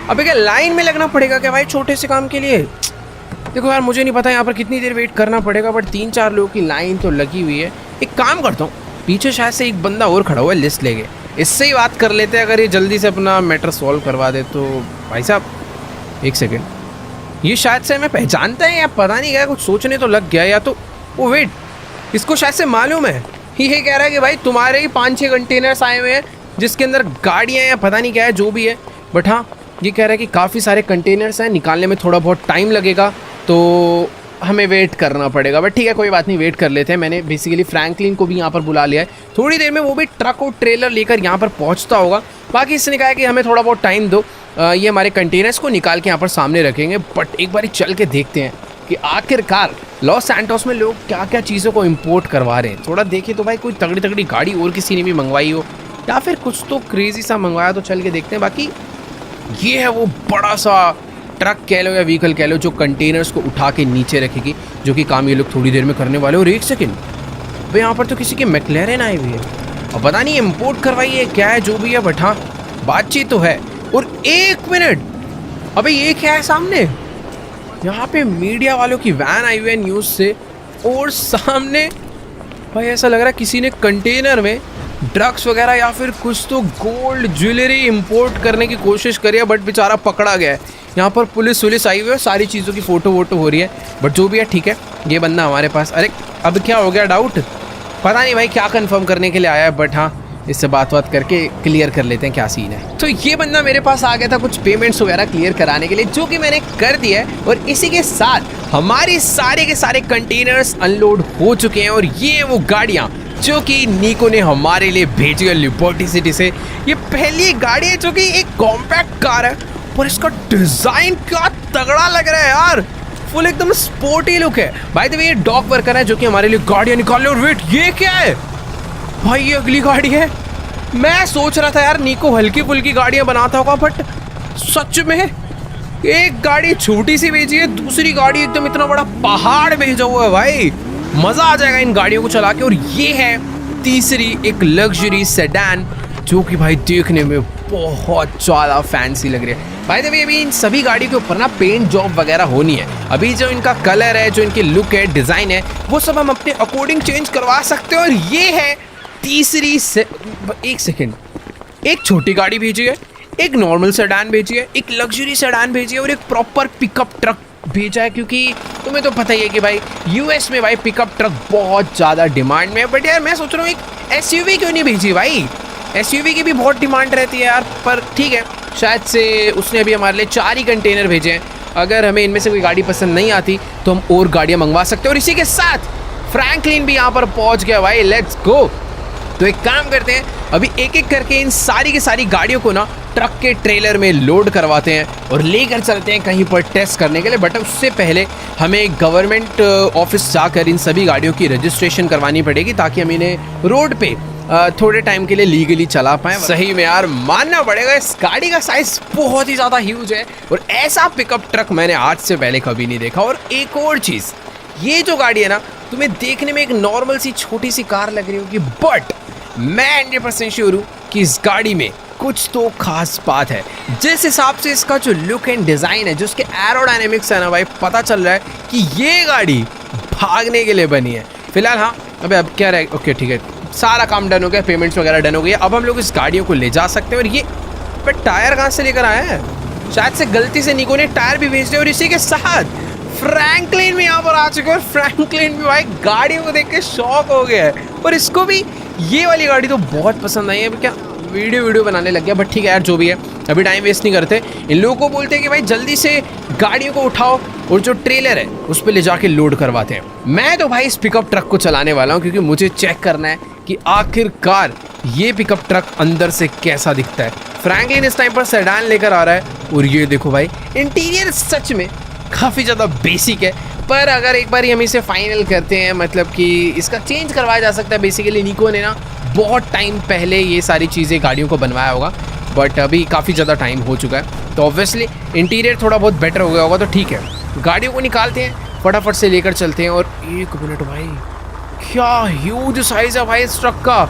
अभी क्या लाइन में लगना पड़ेगा क्या भाई छोटे से काम के लिए? देखो यार, मुझे नहीं पता यहाँ पर कितनी देर वेट करना पड़ेगा, बट 3-4 लोगों की लाइन तो लगी हुई है। एक काम करता हूँ, पीछे शायद से एक बंदा और खड़ा हुआ है लिस्ट लेके, इससे ही बात कर लेते हैं, अगर ये जल्दी से अपना मैटर सॉल्व करवा दे तो। भाई साहब एक सेकेंड, ये शायद से हमें पहचानता है या पता नहीं क्या, कुछ सोचने तो लग गया। या तो वो वेट, इसको शायद से मालूम है, ये कह रहा है कि भाई तुम्हारे ही 5-6 कंटेनर्स आए हुए हैं जिसके अंदर गाड़ियाँ या पता नहीं क्या है, जो भी है। बट हाँ, ये कह रहा है कि काफ़ी सारे कंटेनर्स हैं, निकालने में थोड़ा बहुत टाइम लगेगा, तो हमें वेट करना पड़ेगा। बट ठीक है, कोई बात नहीं, वेट कर लेते हैं। मैंने बेसिकली फ्रैंकलिन को भी यहाँ पर बुला लिया है, थोड़ी देर में वो भी ट्रक और ट्रेलर लेकर यहाँ पर पहुँचता होगा। बाकी इसने कहा है कि हमें थोड़ा बहुत टाइम दो, ये हमारे कंटेनर्स को निकाल के यहाँ पर सामने रखेंगे। बट एक बार चल के देखते हैं कि आखिरकार लॉस सैंटोस में लोग क्या क्या चीज़ों को इम्पोर्ट करवा रहे हैं। थोड़ा देखें तो भाई कोई तगड़ी तगड़ी गाड़ी और किसी ने भी मंगवाई हो, या फिर कुछ तो क्रेजी सा मंगवाया, तो चल के देखते हैं। बाकी ये है वो बड़ा सा ट्रक कह लो या व्हीकल कह लो जो कंटेनर्स को उठा के नीचे रखेगी, जो कि काम ये लोग थोड़ी देर में करने वाले। और एक सेकंड भाई, यहाँ पर तो किसी के मैक्लेरन आई हुई है, और पता नहीं इम्पोर्ट करवाई है क्या है, जो भी है। बट हाँ, बातचीत तो है। और 1 मिनट, अबे ये क्या है सामने? यहाँ पे मीडिया वालों की वैन आई हुई है न्यूज़ से, और सामने भाई ऐसा लग रहा है किसी ने कंटेनर में ड्रग्स वगैरह या फिर कुछ तो गोल्ड ज्वेलरी इंपोर्ट करने की कोशिश करी है, बट बेचारा पकड़ा गया है। यहाँ पर पुलिस आई हुई है, सारी चीज़ों की फ़ोटो वोटो हो रही है। बट जो भी है ठीक है, ये बंदा हमारे पास। अरे अब क्या हो गया, डाउट पता नहीं भाई क्या कंफर्म करने के लिए आया है। बट हाँ, इससे बात करके क्लियर कर लेते हैं क्या सीन है। तो ये बंदा मेरे पास आ गया था कुछ पेमेंट्स वगैरह क्लियर कराने के लिए, जो कि मैंने कर दिया है। और इसी के साथ हमारे सारे के सारे कंटेनर्स अनलोड हो चुके हैं, और ये वो गाड़ियाँ जो कि निको ने हमारे लिए भेजी है लिबर्टी सिटी से। ये पहली गाड़ी है जो कि एक कॉम्पैक्ट कार है, पर इसका डिजाइन क्या तगड़ा लग रहा है यार, फुल एकदम स्पोर्टी लुक है। बाय द वे, ये डॉग वर्कर है जो कि हमारे लिए गाड़ियाँ निकाल रहे। और वेट, ये क्या है भाई? ये अगली गाड़ी है। मैं सोच रहा था यार निको हल्की फुल्की गाड़ियाँ बनाता होगा, बट सच में एक गाड़ी छोटी सी भेजी है, दूसरी गाड़ी एकदम इतना बड़ा पहाड़ भेजा हुआ है भाई। मजा आ जाएगा इन गाड़ियों को चला के। और ये है तीसरी एक लग्जरी सेडान, जो कि भाई देखने में बहुत ज़्यादा फैंसी लग रही है। भाई द वे, अभी इन सभी गाड़ी के ऊपर ना पेंट जॉब वगैरह होनी है। अभी जो इनका कलर है, जो इनकी लुक है, डिज़ाइन है, वो सब हम अपने अकॉर्डिंग चेंज करवा सकते हैं। और ये है तीसरी एक सेकेंड, एक छोटी गाड़ी भेजी है, एक नॉर्मल सेडान भेजी है, एक लग्जरी सेडान भेजी है, और एक प्रॉपर पिकअप ट्रक भेजा है। क्योंकि तुम्हें तो पता ही है कि भाई यूएस में भाई पिकअप ट्रक बहुत ज़्यादा डिमांड में है। बट यार मैं सोच रहा हूँ एक एसयूवी क्यों नहीं भेजी भाई? एसयूवी की भी बहुत डिमांड रहती है यार। पर ठीक है, शायद से उसने अभी हमारे लिए 4 ही कंटेनर भेजे हैं। अगर हमें इनमें से कोई गाड़ी पसंद नहीं आती तो हम और गाड़ियाँ मंगवा सकते हैं। और इसी के साथ फ्रैंकलिन भी यहाँ पर पहुंच गया भाई, लेट्स गो। तो एक काम करते हैं, अभी एक एक करके इन सारी की सारी गाड़ियों को ना ट्रक के ट्रेलर में लोड करवाते हैं और लेकर चलते हैं कहीं पर टेस्ट करने के लिए। बट उससे पहले हमें गवर्नमेंट ऑफिस जाकर इन सभी गाड़ियों की रजिस्ट्रेशन करवानी पड़ेगी, ताकि हम इन्हें रोड पे थोड़े टाइम के लिए लीगली चला पाएं। सही में यार मानना पड़ेगा, इस गाड़ी का साइज बहुत ही ज़्यादा ह्यूज है और ऐसा पिकअप ट्रक मैंने आज से पहले कभी नहीं देखा। और एक और चीज़, ये जो गाड़ी है ना, तुम्हें देखने में एक नॉर्मल सी छोटी सी कार लग रही होगी, बट मैं 100% श्योर हूँ कि इस गाड़ी में कुछ तो खास बात है। जिस हिसाब से इसका जो लुक एंड डिज़ाइन है, जो उसके एरोडायनेमिक्स है ना भाई, पता चल रहा है कि ये गाड़ी भागने के लिए बनी है। फिलहाल हाँ, अबे अब क्या रहे, ओके ठीक है, सारा काम डन हो गया, पेमेंट्स वगैरह डन हो गई। अब हम लोग इस गाड़ियों को ले जा सकते हैं। और ये टायर कहाँ से लेकर आए हैं? शायद से गलती से निको ने टायर भी भेज दिया। और इसी के साथ फ्रैंकलिन भी यहाँ पर आ चुके हैं। फ्रैंकलिन भी भाई गाड़ियों को देख के शौक हो गया है, और इसको भी ये वाली गाड़ी तो बहुत पसंद आई है। अभी क्या वीडियो बनाने लग गया, बट ठीक है यार, जो भी है, अभी टाइम वेस्ट नहीं करते। इन लोगों को बोलते हैं कि भाई जल्दी से गाड़ियों को उठाओ और जो ट्रेलर है उस पर ले जाके लोड करवाते हैं। मैं तो भाई इस पिकअप ट्रक को चलाने वाला हूँ, क्योंकि मुझे चेक करना है कि आखिरकार ये पिकअप ट्रक अंदर से कैसा दिखता है। फ्रैंकलिन इस टाइम पर सेडान लेकर आ रहा है, और ये देखो भाई इंटीरियर सच में काफ़ी ज़्यादा बेसिक है, पर अगर एक बार हम इसे फाइनल करते हैं, मतलब कि इसका चेंज करवाया जा सकता है। बेसिकली निको ने ना बहुत टाइम पहले ये सारी चीज़ें गाड़ियों को बनवाया होगा, बट अभी काफ़ी ज़्यादा टाइम हो चुका है, तो ऑब्वियसली इंटीरियर थोड़ा बहुत बेटर हो गया होगा। तो ठीक है, गाड़ियों को निकालते हैं, फटाफट से लेकर चलते हैं। और एक मिनट भाई, क्या ह्यूज साइज़ है भाई इस ट्रक का।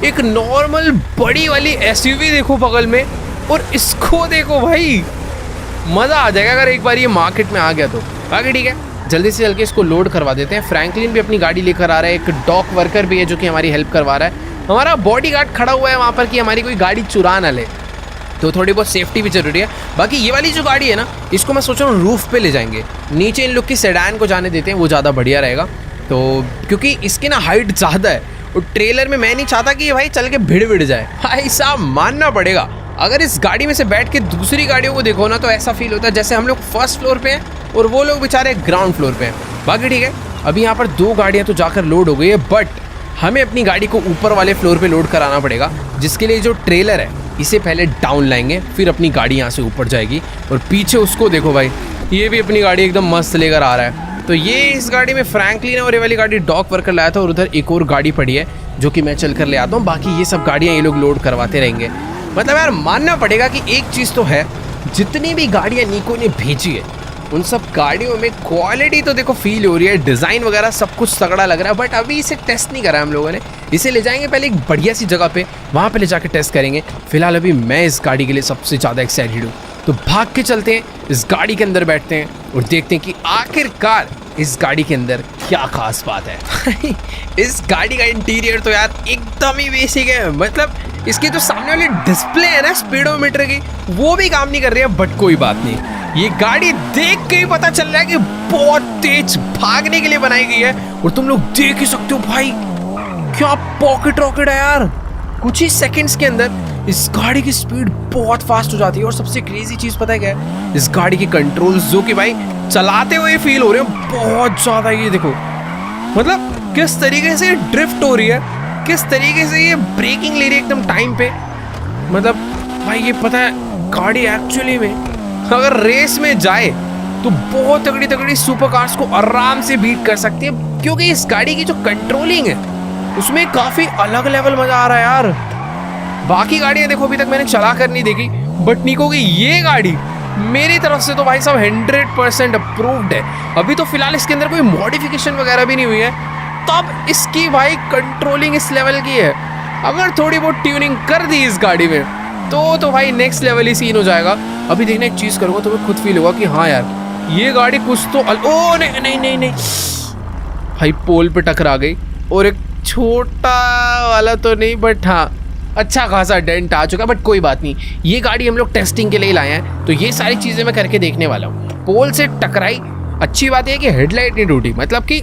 एक नॉर्मल बड़ी वाली एसयूवी देखो बगल में, और इसको देखो भाई, मज़ा आ जाएगा अगर एक बार ये मार्केट में आ गया तो। बाकी ठीक है, जल्दी से चल के इसको लोड करवा देते हैं। फ्रैंकलिन भी अपनी गाड़ी लेकर आ रहा है, एक डॉक वर्कर भी है जो कि हमारी हेल्प करवा रहा है। हमारा बॉडीगार्ड खड़ा हुआ है वहाँ पर कि हमारी कोई गाड़ी चुरा ना ले, तो थोड़ी बहुत सेफ्टी भी जरूरी है। बाकी ये वाली जो गाड़ी है ना, इसको मैं सोच रहा हूँ रूफ पे ले जाएंगे, नीचे इन लोग की सेडान को जाने देते हैं, वो ज़्यादा बढ़िया रहेगा। तो क्योंकि इसकी ना हाइट ज़्यादा है, और ट्रेलर में मैं नहीं चाहता कि ये भाई चल के भिड़ जाए। भाई साहब मानना पड़ेगा, अगर इस गाड़ी में से बैठ के दूसरी गाड़ियों को देखो ना, तो ऐसा फील होता है जैसे हम लोग फर्स्ट फ्लोर पे हैं और वो लोग बेचारे ग्राउंड फ्लोर पे हैं। बाकी ठीक है, अभी यहाँ पर 2 गाड़ियाँ तो जाकर लोड हो गई है, बट हमें अपनी गाड़ी को ऊपर वाले फ्लोर पे लोड कराना पड़ेगा, जिसके लिए जो ट्रेलर है इसे पहले डाउन लाएंगे, फिर अपनी गाड़ी यहाँ से ऊपर जाएगी। और पीछे उसको देखो भाई, ये भी अपनी गाड़ी एकदम मस्त लेकर आ रहा है। तो ये इस गाड़ी में फ्रैंकलिन और ये वाली गाड़ी डॉक वर्कर लाया था, और उधर एक और गाड़ी पड़ी है जो कि मैं चल कर ले आता हूँ। बाकी ये सब गाड़ियाँ ये लोग लोड करवाते रहेंगे। मतलब यार मानना पड़ेगा कि एक चीज़ तो है, जितनी भी गाड़ियाँ निको ने भेजी है उन सब गाड़ियों में क्वालिटी तो देखो फील हो रही है, डिज़ाइन वगैरह सब कुछ तगड़ा लग रहा है। बट अभी इसे टेस्ट नहीं करा हम लोगों ने, इसे ले जाएंगे पहले एक बढ़िया सी जगह पे, वहाँ पे ले जाके टेस्ट करेंगे। फिलहाल अभी मैं इस गाड़ी के लिए सबसे ज़्यादा एक्साइटेड हूँ, तो भाग के चलते हैं, इस गाड़ी के अंदर बैठते हैं और देखते हैं कि आखिरकार इस गाड़ी के अंदर क्या खास बात है। इस गाड़ी का इंटीरियर तो यार एकदम ही बेसिक है, मतलब इसकी जो सामने वाली डिस्प्ले है ना स्पीडोमीटर की, वो भी काम नहीं कर रही है। बट कोई बात नहीं, ये गाड़ी देख के ही पता चल रहा है कि बहुत तेज भागने के लिए बनाई गई है। और तुम लोग देख ही सकते हो भाई, क्या पॉकेट रॉकेट है यार। कुछ ही सेकंड्स के अंदर इस गाड़ी की स्पीड बहुत फास्ट हो जाती है। और सबसे क्रेजी चीज पता है क्या है, इस गाड़ी के कंट्रोल्स जो कि भाई चलाते हुए फील हो रहे हैं बहुत ज्यादा। ये देखो मतलब किस तरीके से ड्रिफ्ट हो रही है, किस तरीके से ये ब्रेकिंग ले रही है एकदम टाइम पे। मतलब भाई ये पता है गाड़ी एक्चुअली में अगर रेस में जाए तो बहुत तगड़ी तगड़ी सुपर कार्स को आराम से बीट कर सकती है, क्योंकि इस गाड़ी की जो कंट्रोलिंग है उसमें काफी अलग लेवल मजा आ रहा है यार। बाकी गाड़ियां देखो अभी तक मैंने चला कर नहीं देखी, बट निको की ये गाड़ी मेरी तरफ से तो भाई साहब 100% अप्रूव्ड है। अभी तो फिलहाल इसके अंदर कोई मॉडिफिकेशन वगैरह भी नहीं हुई है, तब इसकी भाई कंट्रोलिंग इस लेवल की है। अगर थोड़ी बहुत ट्यूनिंग कर दी इस गाड़ी में तो भाई नेक्स्ट लेवल ही सीन हो जाएगा। अभी देखना एक चीज़ करूँगा तो मैं खुद फील होगा कि हाँ यार ये गाड़ी कुछ तो ओ नहीं नहीं नहीं नहीं भाई पोल पे टकरा गई, और एक छोटा वाला तो नहीं बट हाँ अच्छा खासा डेंट आ चुका। बट कोई बात नहीं, ये गाड़ी हम लोग टेस्टिंग के लिए लाए हैं, तो ये सारी चीज़ें मैं करके देखने वाला हूँ। पोल से टकराई, अच्छी बात यह है कि हेडलाइट नहीं टूटी, मतलब कि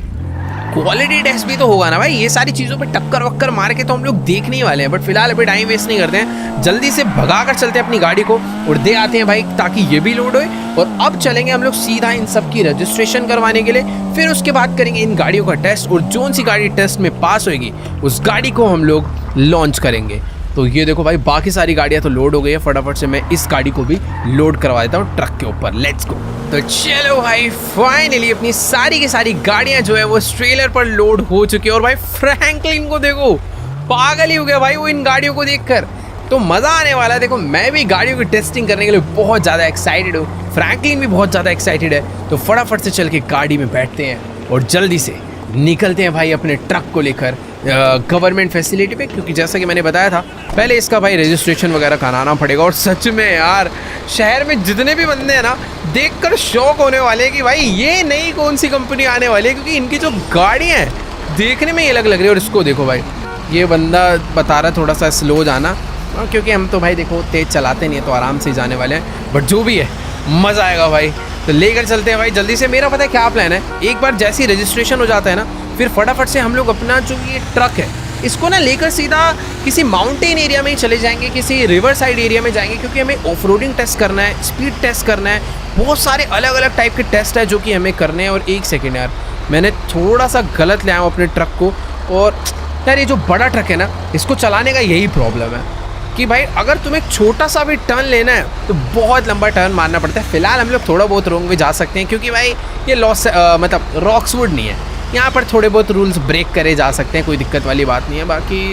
क्वालिटी टेस्ट भी तो होगा ना भाई, ये सारी चीज़ों पे टक्कर वक्कर मार के तो हम लोग देखने ही वाले हैं। बट फिलहाल अभी टाइम वेस्ट नहीं करते हैं, जल्दी से भगा कर चलते हैं अपनी गाड़ी को और दे आते हैं भाई, ताकि ये भी लोड होए। और अब चलेंगे हम लोग सीधा इन सब की रजिस्ट्रेशन करवाने के लिए, फिर उसके बाद करेंगे इन गाड़ियों का टेस्ट, और जोन सी गाड़ी टेस्ट में पास होगी उस गाड़ी को हम लोग लॉन्च करेंगे। तो ये देखो भाई, बाकी सारी गाड़ियाँ तो लोड हो गई है, फटाफट से मैं इस गाड़ी को भी लोड करवा देता हूँ ट्रक के ऊपर। Let's go. तो चलो भाई, फाइनली अपनी सारी की सारी गाड़ियाँ जो है वो ट्रेलर पर लोड हो चुकी है। और भाई फ्रैंकलिन को देखो, पागल ही हो गया भाई वो इन गाड़ियों को देखकर। तो मज़ा आने वाला है। देखो, मैं भी गाड़ियों की टेस्टिंग करने के लिए बहुत ज़्यादा एक्साइटेड हूँ, फ्रैंकलिन भी बहुत ज़्यादा एक्साइटेड है। तो फटाफट से चल के गाड़ी में बैठते हैं और जल्दी से निकलते हैं भाई अपने ट्रक को लेकर गवर्नमेंट फैसिलिटी पे, क्योंकि जैसा कि मैंने बताया था पहले इसका भाई रजिस्ट्रेशन वगैरह कराना पड़ेगा। और सच में यार, शहर में जितने भी बंदे हैं ना, देखकर शौक होने वाले हैं कि भाई ये नई कौन सी कंपनी आने वाली है, क्योंकि इनकी जो गाड़ियाँ हैं देखने में ये अलग लग रही है। और इसको देखो भाई, ये बंदा बता रहा है थोड़ा सा स्लो जाना, क्योंकि हम तो भाई देखो तेज़ चलाते नहीं है, तो आराम से जाने वाले हैं। बट जो भी है, मज़ा आएगा भाई। तो लेकर चलते हैं भाई जल्दी से। मेरा पता है क्या प्लान है, एक बार जैसे ही रजिस्ट्रेशन हो जाता है ना, फिर फटाफट से हम लोग अपना जो ये ट्रक है इसको ना लेकर सीधा किसी माउंटेन एरिया में ही चले जाएंगे, किसी रिवर साइड एरिया में जाएंगे, क्योंकि हमें ऑफ रोडिंग टेस्ट करना है, स्पीड टेस्ट करना है, बहुत सारे अलग अलग टाइप के टेस्ट है जो कि हमें करने हैं। और एक सेकेंड यार, मैंने थोड़ा सा गलत ले आया हूँ अपने ट्रक को। और यार ये जो बड़ा ट्रक है ना, इसको चलाने का यही प्रॉब्लम है कि भाई अगर तुम्हें छोटा सा भी टर्न लेना है तो बहुत लंबा टर्न मारना पड़ता है। फिलहाल हम लोग थोड़ा बहुत रोंग में जा सकते हैं, क्योंकि भाई ये मतलब रॉक्सवुड नहीं है, यहाँ पर थोड़े बहुत रूल्स ब्रेक करे जा सकते हैं, कोई दिक्कत वाली बात नहीं है। बाकी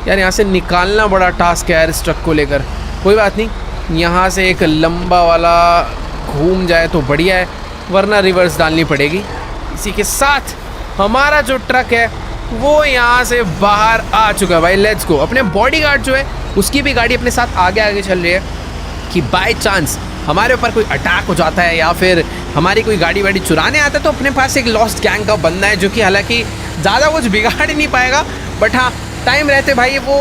यार यहाँ से निकालना बड़ा टास्क है यार इस ट्रक को लेकर। कोई बात नहीं, यहाँ से एक लंबा वाला घूम जाए तो बढ़िया है, वरना रिवर्स डालनी पड़ेगी। इसी के साथ हमारा जो ट्रक है वो यहाँ से बाहर आ चुका है भाई। Let's go. अपने बॉडीगार्ड जो है उसकी भी गाड़ी अपने साथ आगे आगे चल रही है, कि बाय चांस हमारे ऊपर कोई अटैक हो जाता है या फिर हमारी कोई गाड़ी वाड़ी चुराने आता है, तो अपने पास एक लॉस्ट गैंग का बंदा है, जो कि हालांकि ज़्यादा कुछ बिगाड़ ही नहीं पाएगा, बट हाँ टाइम रहते भाई वो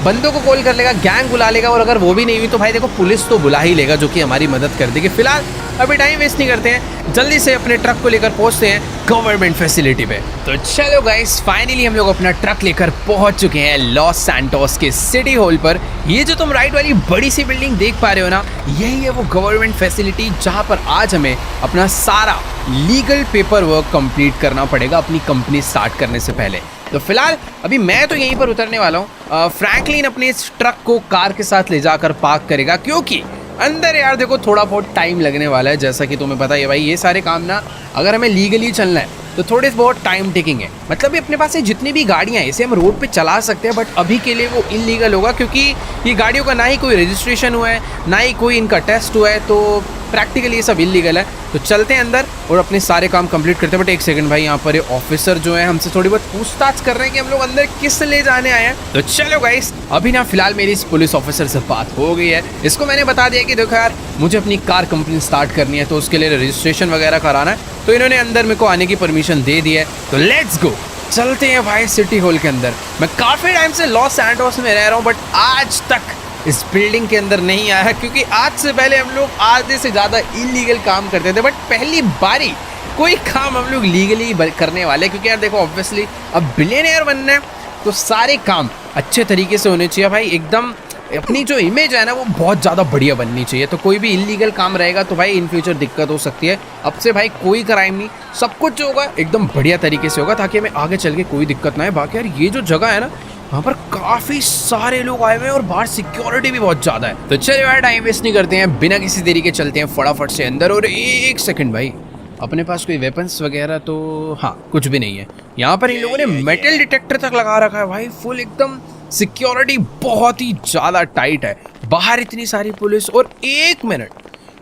बंदों को कॉल कर लेगा, गैंग बुला लेगा, और अगर वो भी नहीं हुई तो भाई देखो पुलिस तो बुला ही लेगा, जो कि हमारी मदद कर देगी। फिलहाल अभी टाइम वेस्ट नहीं करते हैं, जल्दी से अपने ट्रक को लेकर पहुंचते हैं गवर्नमेंट फैसिलिटी पे। तो चलो गाइस, फाइनली हम लोग अपना ट्रक लेकर पहुंच चुके हैं लॉस सैंटोस के सिटी हॉल पर। ये जो तुम राइट वाली बड़ी सी बिल्डिंग देख पा रहे हो ना, यही है वो गवर्नमेंट फैसिलिटी, जहां पर आज हमें अपना सारा लीगल पेपर वर्क कंप्लीट करना पड़ेगा अपनी कंपनी स्टार्ट करने से पहले। तो फिलहाल अभी मैं तो यहीं पर उतरने वाला हूँ। फ्रैंकलिन अपने इस ट्रक को कार के साथ ले जाकर पार्क करेगा, क्योंकि अंदर यार देखो थोड़ा बहुत टाइम लगने वाला है। जैसा कि तुम्हें पता है भाई, ये सारे काम ना अगर हमें लीगली चलना है तो थोड़े बहुत टाइम टेकिंग है। मतलब ये अपने पास से जितनी भी गाड़ियाँ हैं इसे हम रोड पे चला सकते हैं, बट अभी के लिए वो इलीगल होगा, क्योंकि ये गाड़ियों का ना ही कोई रजिस्ट्रेशन हुआ है, ना ही कोई इनका टेस्ट हुआ है, तो प्रैक्टिकली ये सब इलीगल है। तो चलते हैं अंदर और अपने सारे काम कंप्लीट करते हैं। बट एक सेकंड भाई, यहाँ पर ये ऑफिसर जो है हमसे थोड़ी बहुत पूछताछ कर रहे हैं कि हम लोग अंदर किस ले जाने आए हैं। तो चलो गाइस, अभी ना फिलहाल मेरी इस पुलिस ऑफिसर से बात हो गई है। इसको मैंने बता दिया कि देखो यार, मुझे अपनी कार कंपनी स्टार्ट करनी है, तो उसके लिए रजिस्ट्रेशन वगैरह कराना है, तो इन्होंने अंदर मेरे को आने की परमिशन दे दी है। तो लेट्स गो, चलते हैं भाई सिटी हॉल के अंदर। मैं काफ़ी टाइम से लॉस सैंटोस में रह रहा हूँ, बट आज तक इस बिल्डिंग के अंदर नहीं आया, क्योंकि आज से पहले हम लोग आधे से ज़्यादा इलीगल काम करते थे। बट पहली बारी कोई काम हम लोग लीगली करने वाले, क्योंकि यार देखो ऑब्वियसली अब बिलियनियर बनना है, तो सारे काम अच्छे तरीके से होने चाहिए भाई। एकदम अपनी जो इमेज है ना वो बहुत ज़्यादा बढ़िया बननी चाहिए। तो कोई भी इलीगल काम रहेगा तो भाई इन फ्यूचर दिक्कत हो सकती है। अब से भाई कोई क्राइम नहीं, सब कुछ जो होगा एकदम बढ़िया तरीके से होगा, ताकि हमें आगे चल के कोई दिक्कत ना आए। बाकी यार ये जो जगह है ना, वहाँ पर काफ़ी सारे लोग आए हुए हैं और बाहर सिक्योरिटी भी बहुत ज़्यादा है। तो चलिए यार, टाइम वेस्ट नहीं करते हैं, बिना किसी देरी के चलते हैं फटाफट से अंदर। और एक सेकंड भाई, अपने पास कोई वेपन्स वगैरह तो हाँ कुछ भी नहीं है। यहाँ पर इन लोगों ने मेटल डिटेक्टर तक लगा रखा है भाई, फुल एकदम सिक्योरिटी बहुत ही ज़्यादा टाइट है। बाहर इतनी सारी पुलिस, और एक मिनट,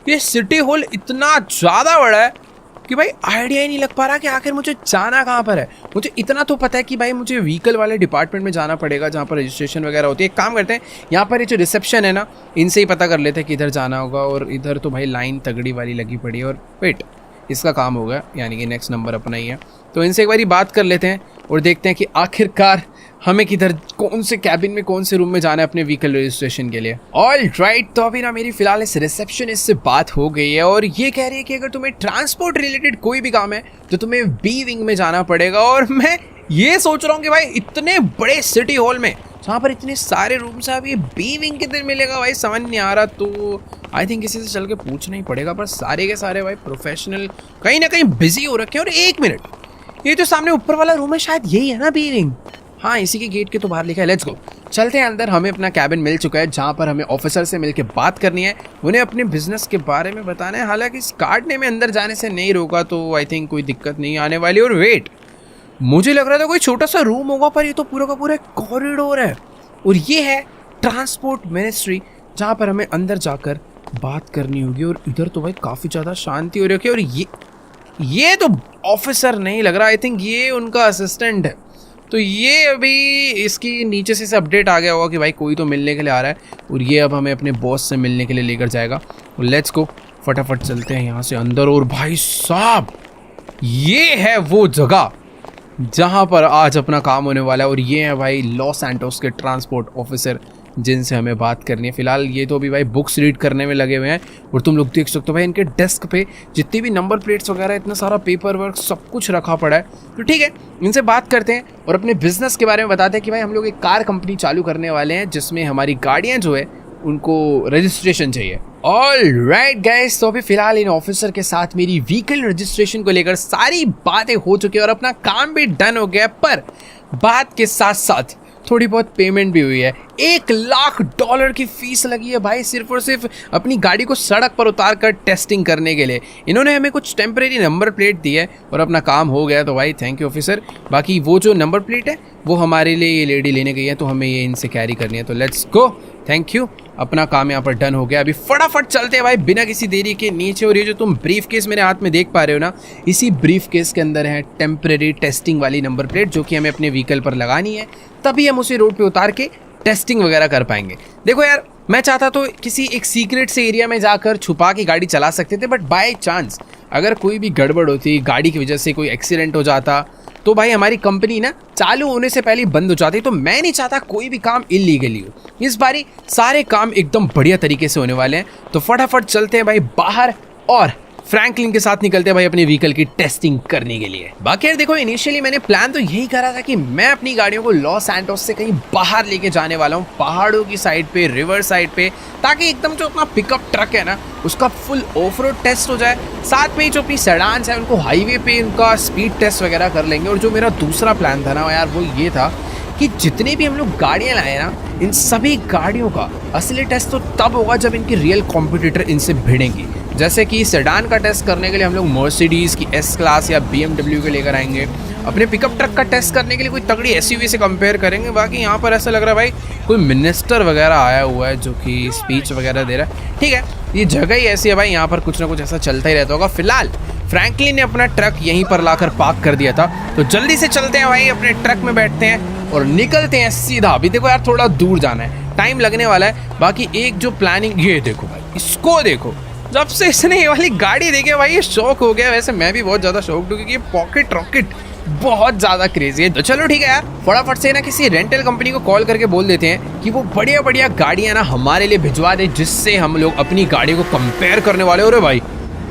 ये सिटी हॉल इतना ज़्यादा बड़ा है कि भाई आइडिया ही नहीं लग पा रहा कि आखिर मुझे जाना कहाँ पर है। मुझे इतना तो पता है कि भाई मुझे व्हीकल वाले डिपार्टमेंट में जाना पड़ेगा, जहाँ पर रजिस्ट्रेशन वगैरह होती है। एक काम करते हैं, यहाँ पर ये जो रिसेप्शन है ना, इनसे ही पता कर लेते हैं कि इधर जाना होगा। और इधर तो भाई लाइन तगड़ी वाली लगी पड़ी है। और वेट, इसका काम होगा, यानी कि नेक्स्ट नंबर अपना ही है, तो इनसे एक बारी बात कर लेते हैं। और देखते हैं कि आखिरकार हमें किधर, कौन से कैबिन में, कौन से रूम में जाना है अपने व्हीकल रजिस्ट्रेशन के लिए। ऑल राइट, तो अभी ना मेरी फिलहाल इस रिसेप्शनिस्ट से बात हो गई है और ये कह रही है कि अगर तुम्हें ट्रांसपोर्ट रिलेटेड कोई भी काम है तो तुम्हें बी विंग में जाना पड़ेगा। और मैं ये सोच रहा हूँ कि भाई इतने बड़े सिटी हॉल में जहाँ पर इतने सारे रूम्स हैं, अब ये बी विंग किधर मिलेगा भाई, समझ नहीं आ रहा। तो आई थिंक किसी से चल के पूछना ही पड़ेगा, पर सारे के सारे भाई प्रोफेशनल कहीं ना कहीं बिजी हो रखे हैं। और एक मिनट, ये जो सामने ऊपर वाला रूम है शायद यही है ना बी विंग। हाँ, इसी के गेट के तो बाहर लिखा है। लेट्स गो, चलते हैं अंदर। हमें अपना कैबिन मिल चुका है जहाँ पर हमें ऑफिसर से मिलकर बात करनी है, उन्हें अपने बिजनेस के बारे में बताना है। हालांकि इस कार्ड ने में अंदर जाने से नहीं रोका तो आई थिंक कोई दिक्कत नहीं आने वाली। और वेट, मुझे लग रहा था कोई छोटा सा रूम होगा, पर ये तो पूरा का पूरा कॉरिडोर है। और ये है ट्रांसपोर्ट मिनिस्ट्री, जहाँ पर हमें अंदर जाकर बात करनी होगी। और इधर तो भाई काफ़ी ज़्यादा शांति हो रखी है। और ये तो ऑफिसर नहीं लग रहा, आई थिंक ये उनका असिस्टेंट है। तो ये अभी इसकी नीचे से अपडेट आ गया होगा कि भाई कोई तो मिलने के लिए आ रहा है, और ये अब हमें अपने बॉस से मिलने के लिए लेकर जाएगा। और लेट्स गो, फटाफट चलते हैं यहाँ से अंदर। और भाई साहब, ये है वो जगह जहाँ पर आज अपना काम होने वाला है। और ये है भाई लॉस सैंटोस के ट्रांसपोर्ट ऑफिसर जिनसे हमें बात करनी है। फिलहाल ये तो अभी भाई बुक्स रीड करने में लगे हुए हैं। और तुम लोग देख सकते हो भाई इनके डेस्क पे जितनी भी नंबर प्लेट्स वगैरह, इतना सारा पेपर वर्क सब कुछ रखा पड़ा है। तो ठीक है, इनसे बात करते हैं और अपने बिजनेस के बारे में बताते हैं कि भाई हम लोग एक कार कंपनी चालू करने वाले हैं जिसमें हमारी गाड़ियाँ जो है उनको रजिस्ट्रेशन चाहिए। ऑल राइट गाइस, तो अभी फिलहाल इन ऑफिसर के साथ मेरी व्हीकल रजिस्ट्रेशन को लेकर सारी बातें हो चुकी है और अपना काम भी डन हो गया। पर बात के साथ साथ थोड़ी बहुत पेमेंट भी हुई है। $1,00,000 की फीस लगी है भाई, सिर्फ और सिर्फ अपनी गाड़ी को सड़क पर उतार कर टेस्टिंग करने के लिए। इन्होंने हमें कुछ टेम्परेरी नंबर प्लेट दी है और अपना काम हो गया। तो भाई थैंक यू ऑफिसर। बाकी वो जो नंबर प्लेट है वो हमारे लिए ये लेडी लेने गई है, तो हमें ये इनसे कैरी करनी है। तो लेट्स गो, थैंक यू, अपना काम यहाँ पर डन हो गया। अभी फटाफट चलते हैं भाई बिना किसी देरी के नीचे। और ये जो तुम ब्रीफ केस मेरे हाथ में देख पा रहे हो ना, इसी ब्रीफ केस के अंदर है टेम्परेरी टेस्टिंग वाली नंबर प्लेट, जो कि हमें अपने व्हीकल पर लगानी है, तभी हम उसे रोड पे उतार के टेस्टिंग वगैरह कर पाएंगे। देखो यार, मैं चाहता तो किसी एक सीक्रेट से एरिया में जाकर छुपा के गाड़ी चला सकते थे, बट बाय चांस अगर कोई भी गड़बड़ होती, गाड़ी की वजह से कोई एक्सीडेंट हो जाता, तो भाई हमारी कंपनी ना चालू होने से पहले बंद हो जाती। तो मैं नहीं चाहता कोई भी काम इलीगली हो। इस बारी सारे काम एकदम बढ़िया तरीके से होने वाले हैं। तो फटाफट चलते हैं भाई बाहर और फ्रैंकलिन के साथ निकलते हैं भाई अपनी व्हीकल की टेस्टिंग करने के लिए। बाकी यार देखो, इनिशियली मैंने प्लान तो यही करा था कि मैं अपनी गाड़ियों को लॉस सैंटोस से कहीं बाहर लेके जाने वाला हूँ, पहाड़ों की साइड पे, रिवर साइड पे, ताकि एकदम जो अपना पिकअप ट्रक है ना उसका फुल ऑफ रोड टेस्ट हो जाए। साथ में ही जो अपनी सेडान्स है उनको हाईवे पे उनका स्पीड टेस्ट वगैरह कर लेंगे। और जो मेरा दूसरा प्लान था ना यार, वो ये था कि जितने भी हम लोग गाड़ियाँ लाए ना, इन सभी गाड़ियों का असली टेस्ट तो तब होगा जब इनकी रियल कॉम्पिटिटर इनसे भिड़ेंगी। जैसे कि सेडान का टेस्ट करने के लिए हम लोग मर्सिडीज़ की एस क्लास या BMW के लेकर आएंगे। अपने पिकअप ट्रक का टेस्ट करने के लिए कोई तगड़ी SUV से कंपेयर करेंगे। बाकी यहाँ पर ऐसा लग रहा है भाई कोई मिनिस्टर वगैरह आया हुआ है जो कि स्पीच वगैरह दे रहा है। ठीक है, ये जगह ही ऐसी है भाई, यहाँ पर कुछ ना कुछ ऐसा चलता ही रहता होगा। फिलहाल फ्रैंकलिन ने अपना ट्रक यहीं पर लाकर पार्क कर दिया था, तो जल्दी से चलते हैं भाई, अपने ट्रक में बैठते हैं और निकलते हैं सीधा। अभी देखो यार, थोड़ा दूर जाना है, टाइम लगने वाला है। बाकी एक जो प्लानिंग, ये देखो भाई, इसको देखो, जब से इसने ये वाली गाड़ी देखी भाई ये शौक हो गया। वैसे मैं भी बहुत ज़्यादा शौक हूँ क्योंकि ये पॉकेट रॉकेट बहुत ज़्यादा क्रेजी है। तो चलो ठीक है यार, फटाफट से ना किसी रेंटल कंपनी को कॉल करके बोल देते हैं कि वो बढ़िया बढ़िया गाड़ियाँ ना हमारे लिए भिजवा दे, जिससे हम लोग अपनी गाड़ी को कंपेयर करने वाले हो रहे भाई।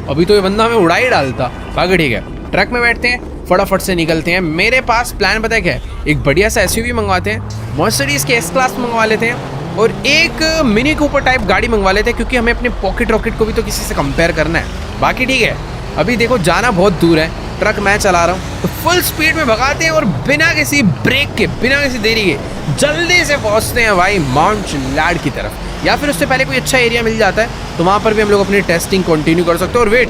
अभी तो ये बंदा हमें उड़ा ही डालता। बाकी ठीक है, ट्रक में बैठते हैं, फटाफट से निकलते हैं। मेरे पास प्लान पता है क्या है, एक बढ़िया सा SUV मंगवाते हैं, मर्सिडीज़ के S क्लास मंगवा लेते हैं और एक मिनी कूपर टाइप गाड़ी मंगवा लेते हैं, क्योंकि हमें अपने पॉकेट रॉकेट को भी तो किसी से कंपेयर करना है। बाकी ठीक है, अभी देखो जाना बहुत दूर है, ट्रक मैं चला रहा हूँ, तो फुल स्पीड में भगाते हैं और बिना किसी ब्रेक के, बिना किसी देरी के जल्दी से पहुँचते हैं भाई माउंट चिल्लाड़ की तरफ। या फिर उससे पहले कोई अच्छा एरिया मिल जाता है तो वहाँ पर भी हम लोग अपनी टेस्टिंग कंटिन्यू कर सकते हैं। और वेट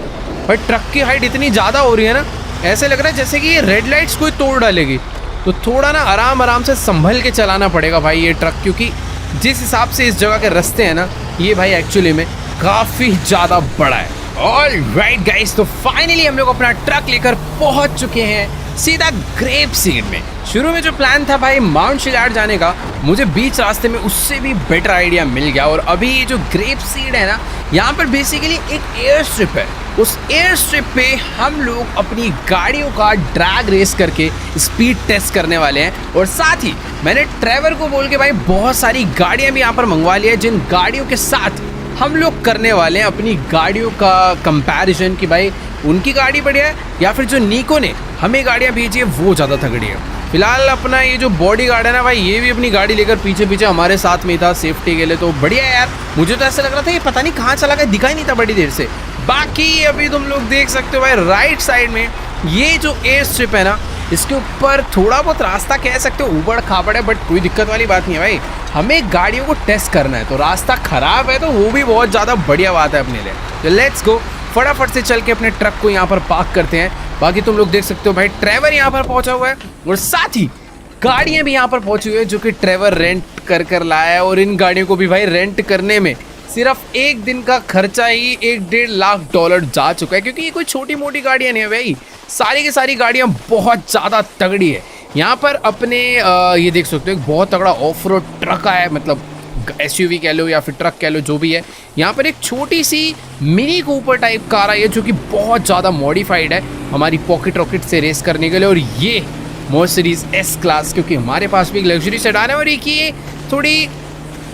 भाई, ट्रक की हाइट इतनी ज़्यादा हो रही है ना, ऐसे लग रहा है जैसे कि ये रेड लाइट्स कोई तोड़ डालेगी। तो थोड़ा ना आराम आराम से संभल के चलाना पड़ेगा भाई ये ट्रक, क्योंकि जिस हिसाब से इस जगह के रास्ते हैं ना, ये भाई एक्चुअली में काफ़ी ज़्यादा बड़ा है। ऑल राइट गाइस, तो फाइनली हम लोग अपना ट्रक लेकर पहुंच चुके हैं सीधा ग्रेप सीड में। शुरू में जो प्लान था भाई माउंट शिलार जाने का, मुझे बीच रास्ते में उससे भी बेटर आइडिया मिल गया। और अभी ये जो ग्रेप सीड है ना, यहाँ पर बेसिकली एक एयर स्ट्रिप है। उस एयर स्ट्रिप पे हम लोग अपनी गाड़ियों का ड्रैग रेस करके स्पीड टेस्ट करने वाले हैं। और साथ ही मैंने ट्रेवर को बोल के भाई बहुत सारी गाड़ियाँ भी यहाँ पर मंगवा ली है, जिन गाड़ियों के साथ हम लोग करने वाले हैं अपनी गाड़ियों का कंपैरिजन कि भाई उनकी गाड़ी बढ़िया है या फिर जो नीको ने हमें गाड़ियाँ भेजी है वो ज़्यादा तगड़ी है। फिलहाल अपना ये जो बॉडी गार्ड है ना भाई, ये भी अपनी गाड़ी लेकर पीछे पीछे हमारे साथ में ही था सेफ्टी के लिए, तो बढ़िया है यार। मुझे तो ऐसा लग रहा था ये पता नहीं कहाँ चला गया, दिखाई नहीं था बड़ी देर से। बाकी अभी तुम लोग देख सकते हो भाई राइट साइड में ये जो एयर स्ट्रिप है ना, इसके ऊपर थोड़ा बहुत रास्ता कह सकते हो ऊबड़ खाबड़ है, बट कोई दिक्कत वाली बात नहीं है भाई। हमें गाड़ियों को टेस्ट करना है, तो रास्ता खराब है तो वो भी बहुत ज़्यादा बढ़िया बात है अपने लिए। तो लेट्स गो, फटाफट से चल के अपने ट्रक को यहाँ पर पार्क करते हैं। बाकी तुम लोग देख सकते हो भाई ट्रेवर यहाँ पर पहुँचा हुआ है और साथ ही गाड़ियाँ भी यहाँ पर पहुँची हुई है जो कि ट्रेवर रेंट कर लाया है। और इन गाड़ियों को भी भाई रेंट करने में सिर्फ एक दिन का खर्चा ही $1.5 लाख जा चुका है, क्योंकि ये कोई छोटी मोटी गाड़ियाँ नहीं है भाई, सारी की सारी गाड़ियाँ बहुत ज़्यादा तगड़ी है। यहाँ पर अपने ये देख सकते हो एक बहुत तगड़ा ऑफ रोड ट्रक आया है, मतलब SUV कह लो या फिर ट्रक कह लो, जो भी है। यहाँ पर एक छोटी सी मिनी कूपर टाइप कार आई है जो कि बहुत ज़्यादा मॉडिफाइड है हमारी पॉकेट रॉकेट से रेस करने के लिए। और ये मर्सिडीज S क्लास, क्योंकि हमारे पास भी एक लग्जरी सेडान है और एक ये थोड़ी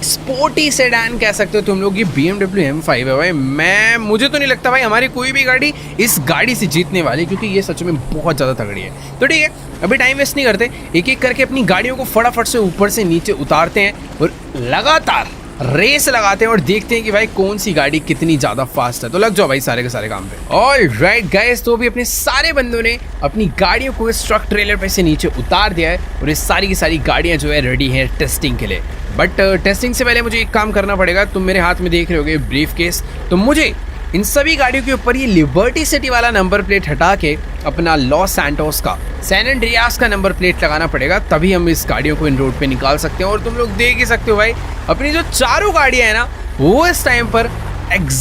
स्पोर्टी सेडान कह सकते हो तुम लोग, ये BMW M5 है भाई। मुझे तो नहीं लगता भाई हमारी कोई भी गाड़ी इस गाड़ी से जीतने वाली, क्योंकि ये सच में बहुत ज़्यादा तगड़ी है। तो ठीक है, अभी टाइम वेस्ट नहीं करते, एक एक करके अपनी गाड़ियों को फटाफट से ऊपर से नीचे उतारते हैं और लगातार रेस लगाते हैं और देखते हैं कि भाई कौन सी गाड़ी कितनी ज़्यादा फास्ट है। तो लग जाओ भाई सारे के सारे काम पे। ऑल राइट गाइस, तो अभी अपने सारे बंदों ने अपनी गाड़ियों को इस ट्रक ट्रेलर पे से नीचे उतार दिया है और ये सारी की सारी गाड़ियाँ जो है रेडी हैं टेस्टिंग के लिए। बट टेस्टिंग से पहले मुझे एक काम करना पड़ेगा। तुम मेरे हाथ में देख रहे होगे ब्रीफ केस, तो मुझे इन सभी गाड़ियों के ऊपर ये लिबर्टी सिटी वाला नंबर प्लेट हटा के अपना लॉस सैंटोस का, सैन एंड्रियास का नंबर प्लेट लगाना पड़ेगा, तभी हम इस गाड़ियों को इन रोड पे निकाल सकते हैं। और तुम लोग देख ही सकते हो भाई अपनी जो चारों गाड़ियाँ हैं ना, वो इस टाइम पर